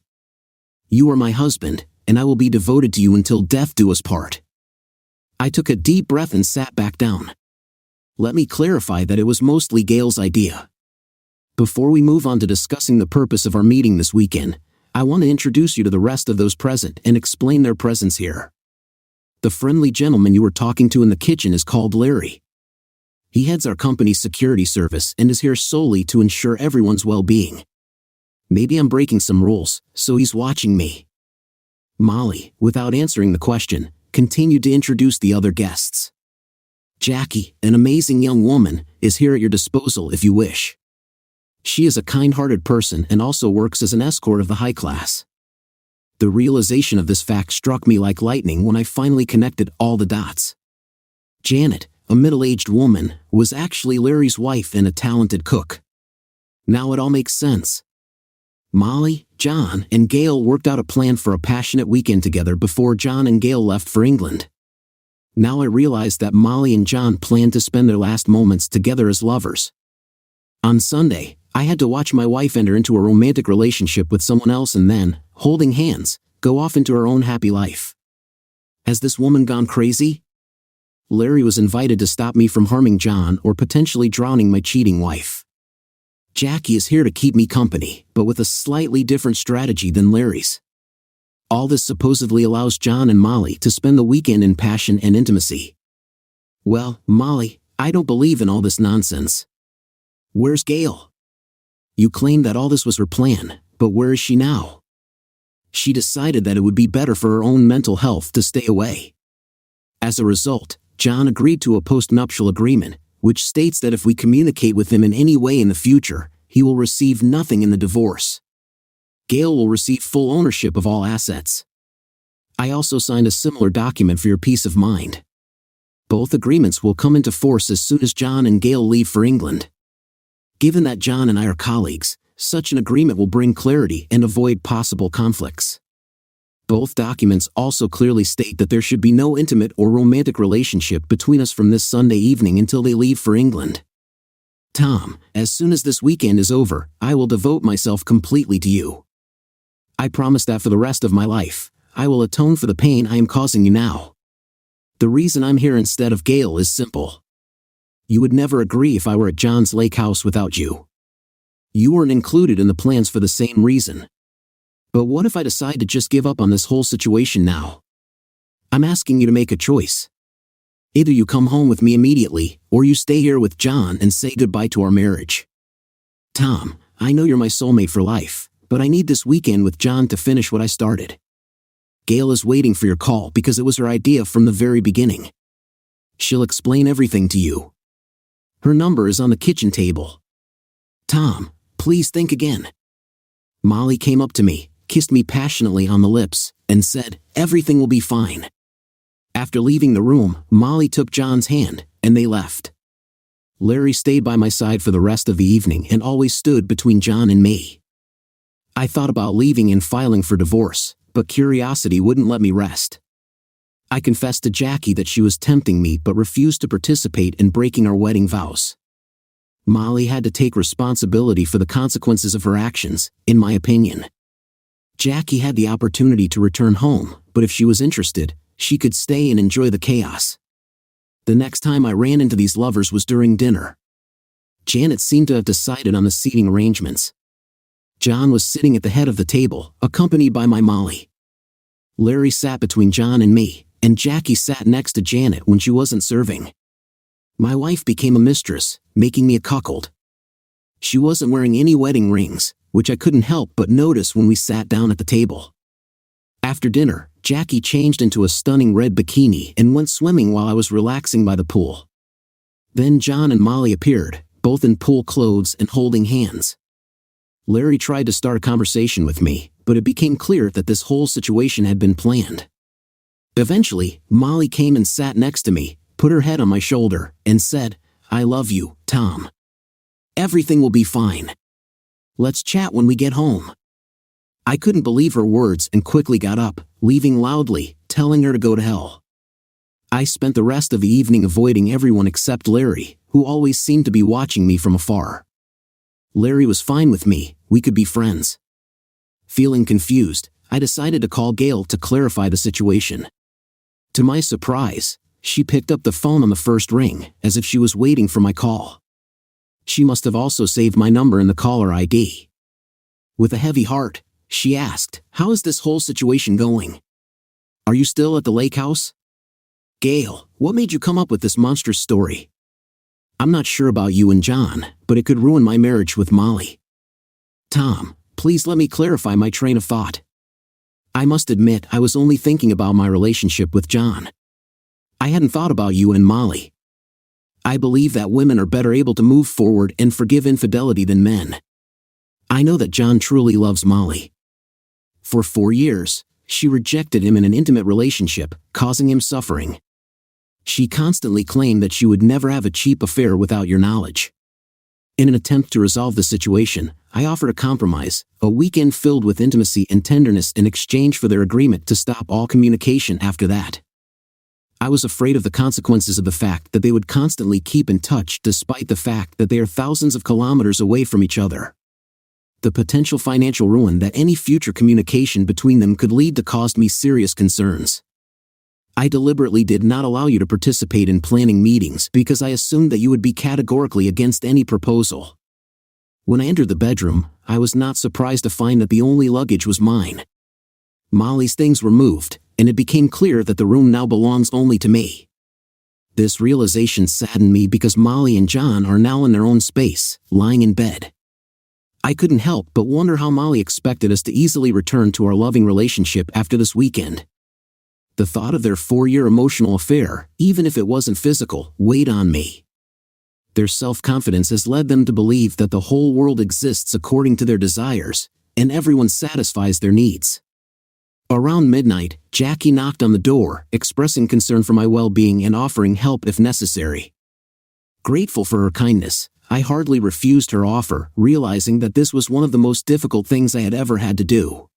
You are my husband, and I will be devoted to you until death do us part. I took a deep breath and sat back down. Let me clarify that it was mostly Gail's idea. Before we move on to discussing the purpose of our meeting this weekend, I want to introduce you to the rest of those present and explain their presence here. The friendly gentleman you were talking to in the kitchen is called Larry. He heads our company's security service and is here solely to ensure everyone's well-being. Maybe I'm breaking some rules, so he's watching me. Molly, without answering the question, continued to introduce the other guests. Jackie, an amazing young woman, is here at your disposal if you wish. She is a kind-hearted person and also works as an escort of the high class. The realization of this fact struck me like lightning when I finally connected all the dots. Janet, a middle-aged woman, was actually Larry's wife and a talented cook. Now it all makes sense. Molly, John, and Gail worked out a plan for a passionate weekend together before John and Gail left for England. Now I realized that Molly and John planned to spend their last moments together as lovers. On Sunday, I had to watch my wife enter into a romantic relationship with someone else and then, holding hands, go off into her own happy life. Has this woman gone crazy? Larry was invited to stop me from harming John or potentially drowning my cheating wife. Jackie is here to keep me company, but with a slightly different strategy than Larry's. All this supposedly allows John and Molly to spend the weekend in passion and intimacy. Well, Molly, I don't believe in all this nonsense. Where's Gail? You claimed that all this was her plan, but where is she now? She decided that it would be better for her own mental health to stay away. As a result, John agreed to a post-nuptial agreement, which states that if we communicate with him in any way in the future, he will receive nothing in the divorce. Gail will receive full ownership of all assets. I also signed a similar document for your peace of mind. Both agreements will come into force as soon as John and Gail leave for England. Given that John and I are colleagues, such an agreement will bring clarity and avoid possible conflicts. Both documents also clearly state that there should be no intimate or romantic relationship between us from this Sunday evening until they leave for England. Tom, as soon as this weekend is over, I will devote myself completely to you. I promise that for the rest of my life, I will atone for the pain I am causing you now. The reason I'm here instead of Gail is simple. You would never agree if I were at John's lake house without you. You weren't included in the plans for the same reason. But what if I decide to just give up on this whole situation now? I'm asking you to make a choice. Either you come home with me immediately, or you stay here with John and say goodbye to our marriage. Tom, I know you're my soulmate for life, but I need this weekend with John to finish what I started. Gail is waiting for your call because it was her idea from the very beginning. She'll explain everything to you. Her number is on the kitchen table. Tom, please think again. Molly came up to me, kissed me passionately on the lips, and said, everything will be fine. After leaving the room, Molly took John's hand, and they left. Larry stayed by my side for the rest of the evening and always stood between John and me. I thought about leaving and filing for divorce, but curiosity wouldn't let me rest. I confessed to Jackie that she was tempting me but refused to participate in breaking our wedding vows. Molly had to take responsibility for the consequences of her actions, in my opinion. Jackie had the opportunity to return home, but if she was interested, she could stay and enjoy the chaos. The next time I ran into these lovers was during dinner. Janet seemed to have decided on the seating arrangements. John was sitting at the head of the table, accompanied by my Molly. Larry sat between John and me, and Jackie sat next to Janet when she wasn't serving. My wife became a mistress, making me a cuckold. She wasn't wearing any wedding rings, which I couldn't help but notice when we sat down at the table. After dinner, Jackie changed into a stunning red bikini and went swimming while I was relaxing by the pool. Then John and Molly appeared, both in pool clothes and holding hands. Larry tried to start a conversation with me, but it became clear that this whole situation had been planned. Eventually, Molly came and sat next to me, put her head on my shoulder, and said, "I love you, Tom. Everything will be fine. Let's chat when we get home." I couldn't believe her words and quickly got up, leaving loudly, telling her to go to hell. I spent the rest of the evening avoiding everyone except Larry, who always seemed to be watching me from afar. Larry was fine with me, we could be friends. Feeling confused, I decided to call Gail to clarify the situation. To my surprise, she picked up the phone on the first ring, as if she was waiting for my call. She must have also saved my number in the caller ID. With a heavy heart, she asked, "How is this whole situation going? Are you still at the lake house?" "Gail, what made you come up with this monstrous story? I'm not sure about you and John, but it could ruin my marriage with Molly." "Tom, please let me clarify my train of thought. I must admit I was only thinking about my relationship with John. I hadn't thought about you and Molly. I believe that women are better able to move forward and forgive infidelity than men. I know that John truly loves Molly. For 4 years, she rejected him in an intimate relationship, causing him suffering. She constantly claimed that she would never have a cheap affair without your knowledge. In an attempt to resolve the situation, I offered a compromise, a weekend filled with intimacy and tenderness in exchange for their agreement to stop all communication after that. I was afraid of the consequences of the fact that they would constantly keep in touch despite the fact that they are thousands of kilometers away from each other. The potential financial ruin that any future communication between them could lead to caused me serious concerns. I deliberately did not allow you to participate in planning meetings because I assumed that you would be categorically against any proposal. When I entered the bedroom, I was not surprised to find that the only luggage was mine. Molly's things were moved, and it became clear that the room now belongs only to me. This realization saddened me because Molly and John are now in their own space, lying in bed. I couldn't help but wonder how Molly expected us to easily return to our loving relationship after this weekend. The thought of their 4-year emotional affair, even if it wasn't physical, weighed on me. Their self-confidence has led them to believe that the whole world exists according to their desires, and everyone satisfies their needs. Around midnight, Jackie knocked on the door, expressing concern for my well-being and offering help if necessary. Grateful for her kindness, I hardly refused her offer, realizing that this was one of the most difficult things I had ever had to do.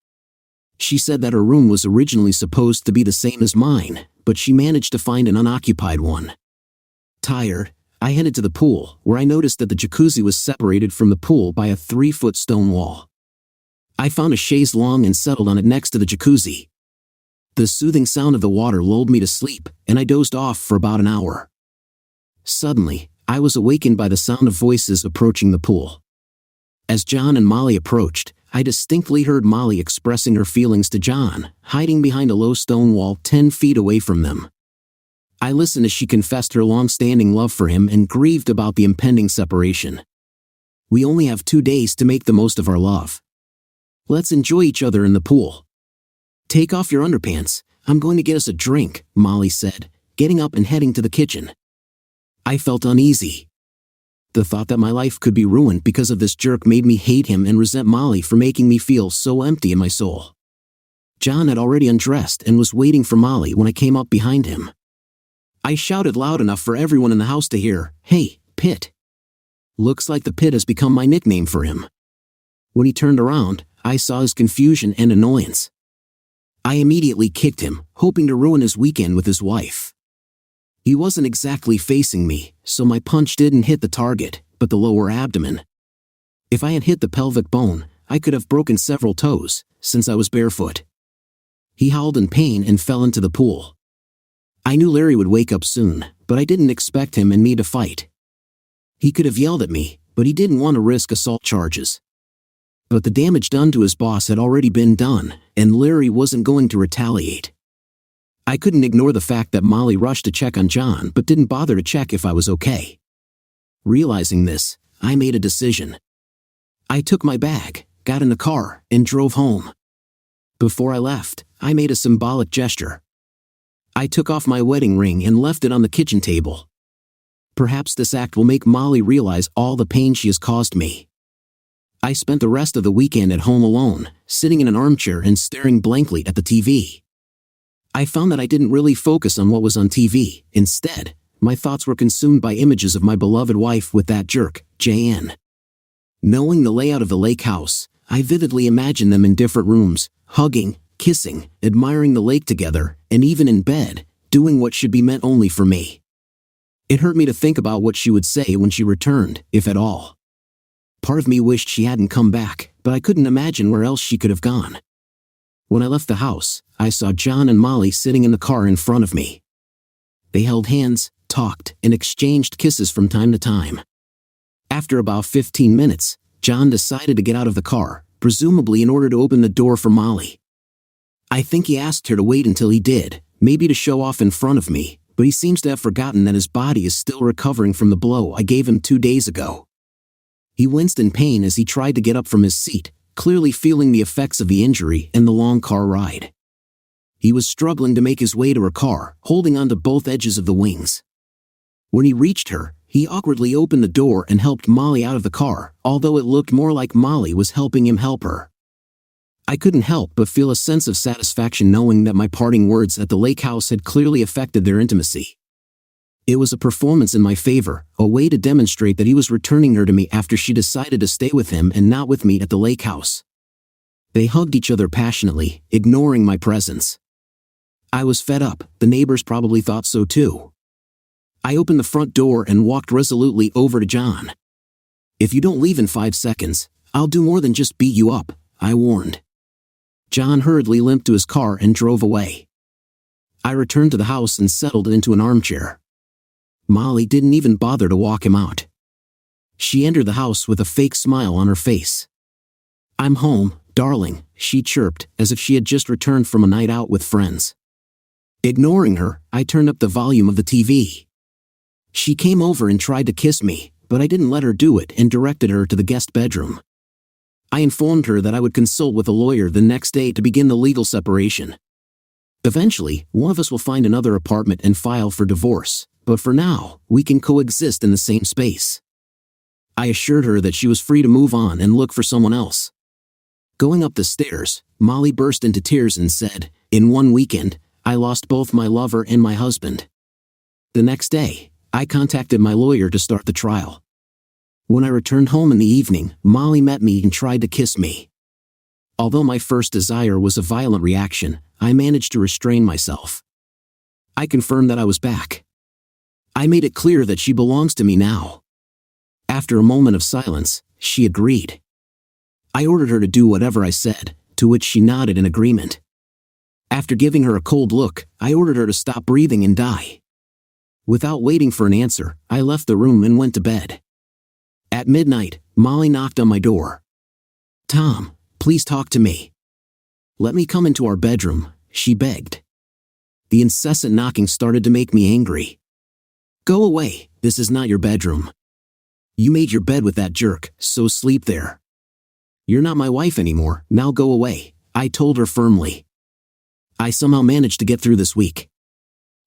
She said that her room was originally supposed to be the same as mine, but she managed to find an unoccupied one. Tired, I headed to the pool, where I noticed that the jacuzzi was separated from the pool by a 3-foot stone wall. I found a chaise longue and settled on it next to the jacuzzi. The soothing sound of the water lulled me to sleep, and I dozed off for about an hour. Suddenly, I was awakened by the sound of voices approaching the pool. As John and Molly approached, I distinctly heard Molly expressing her feelings to John, hiding behind a low stone wall 10 feet away from them. I listened as she confessed her long-standing love for him and grieved about the impending separation. "We only have 2 days to make the most of our love. Let's enjoy each other in the pool. Take off your underpants, I'm going to get us a drink," Molly said, getting up and heading to the kitchen. I felt uneasy. The thought that my life could be ruined because of this jerk made me hate him and resent Molly for making me feel so empty in my soul. John had already undressed and was waiting for Molly when I came up behind him. I shouted loud enough for everyone in the house to hear, "Hey, Pit." Looks like the Pit has become my nickname for him. When he turned around, I saw his confusion and annoyance. I immediately kicked him, hoping to ruin his weekend with his wife. He wasn't exactly facing me, so my punch didn't hit the target, but the lower abdomen. If I had hit the pelvic bone, I could have broken several toes, since I was barefoot. He howled in pain and fell into the pool. I knew Larry would wake up soon, but I didn't expect him and me to fight. He could have yelled at me, but he didn't want to risk assault charges. But the damage done to his boss had already been done, and Larry wasn't going to retaliate. I couldn't ignore the fact that Molly rushed to check on John but didn't bother to check if I was okay. Realizing this, I made a decision. I took my bag, got in the car, and drove home. Before I left, I made a symbolic gesture. I took off my wedding ring and left it on the kitchen table. Perhaps this act will make Molly realize all the pain she has caused me. I spent the rest of the weekend at home alone, sitting in an armchair and staring blankly at the TV. I found that I didn't really focus on what was on TV. Instead, my thoughts were consumed by images of my beloved wife with that jerk, Jan. Knowing the layout of the lake house, I vividly imagined them in different rooms, hugging, kissing, admiring the lake together, and even in bed, doing what should be meant only for me. It hurt me to think about what she would say when she returned, if at all. Part of me wished she hadn't come back, but I couldn't imagine where else she could have gone. When I left the house, I saw John and Molly sitting in the car in front of me. They held hands, talked, and exchanged kisses from time to time. After about 15 minutes, John decided to get out of the car, presumably in order to open the door for Molly. I think he asked her to wait until he did, maybe to show off in front of me, but he seems to have forgotten that his body is still recovering from the blow I gave him 2 days ago. He winced in pain as he tried to get up from his seat, clearly feeling the effects of the injury and the long car ride. He was struggling to make his way to her car, holding onto both edges of the wings. When he reached her, he awkwardly opened the door and helped Molly out of the car, although it looked more like Molly was helping him help her. I couldn't help but feel a sense of satisfaction knowing that my parting words at the lake house had clearly affected their intimacy. It was a performance in my favor, a way to demonstrate that he was returning her to me after she decided to stay with him and not with me at the lake house. They hugged each other passionately, ignoring my presence. I was fed up, the neighbors probably thought so too. I opened the front door and walked resolutely over to John. "If you don't leave in 5 seconds, I'll do more than just beat you up," I warned. John hurriedly limped to his car and drove away. I returned to the house and settled into an armchair. Molly didn't even bother to walk him out. She entered the house with a fake smile on her face. "I'm home, darling," she chirped, as if she had just returned from a night out with friends. Ignoring her, I turned up the volume of the TV. She came over and tried to kiss me, but I didn't let her do it and directed her to the guest bedroom. I informed her that I would consult with a lawyer the next day to begin the legal separation. Eventually, one of us will find another apartment and file for divorce, but for now, we can coexist in the same space. I assured her that she was free to move on and look for someone else. Going up the stairs, Molly burst into tears and said, "In one weekend, I lost both my lover and my husband." The next day, I contacted my lawyer to start the trial. When I returned home in the evening, Molly met me and tried to kiss me. Although my first desire was a violent reaction, I managed to restrain myself. I confirmed that I was back. I made it clear that she belongs to me now. After a moment of silence, she agreed. I ordered her to do whatever I said, to which she nodded in agreement. After giving her a cold look, I ordered her to stop breathing and die. Without waiting for an answer, I left the room and went to bed. At midnight, Molly knocked on my door. "Tom, please talk to me." "Let me come into our bedroom," she begged. The incessant knocking started to make me angry. "Go away, this is not your bedroom. You made your bed with that jerk, so sleep there. You're not my wife anymore, now go away," I told her firmly. I somehow managed to get through this week.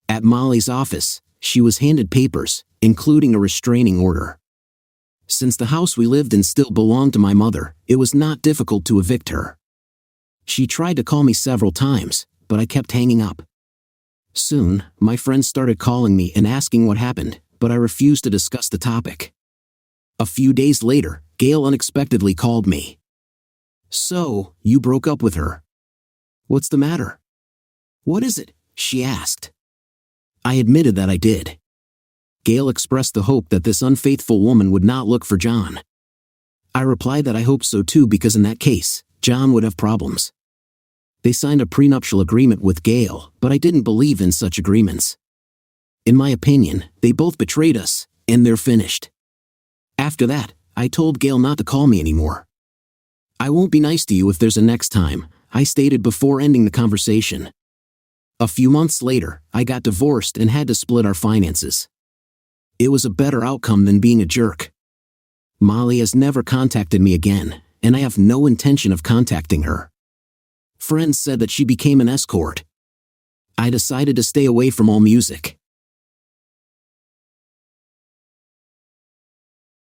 At Molly's office, she was handed papers, including a restraining order. Since the house we lived in still belonged to my mother, it was not difficult to evict her. She tried to call me several times, but I kept hanging up. Soon, my friends started calling me and asking what happened, but I refused to discuss the topic. A few days later, Gail unexpectedly called me. "So, you broke up with her? What's the matter?" "What is it?" she asked. I admitted that I did. Gail expressed the hope that this unfaithful woman would not look for John. I replied that I hoped so too because in that case, John would have problems. They signed a prenuptial agreement with Gail, but I didn't believe in such agreements. In my opinion, they both betrayed us, and they're finished. After that, I told Gail not to call me anymore. "I won't be nice to you if there's a next time," I stated before ending the conversation. A few months later, I got divorced and had to split our finances. It was a better outcome than being a jerk. Molly has never contacted me again, and I have no intention of contacting her. Friends said that she became an escort. I decided to stay away from all music.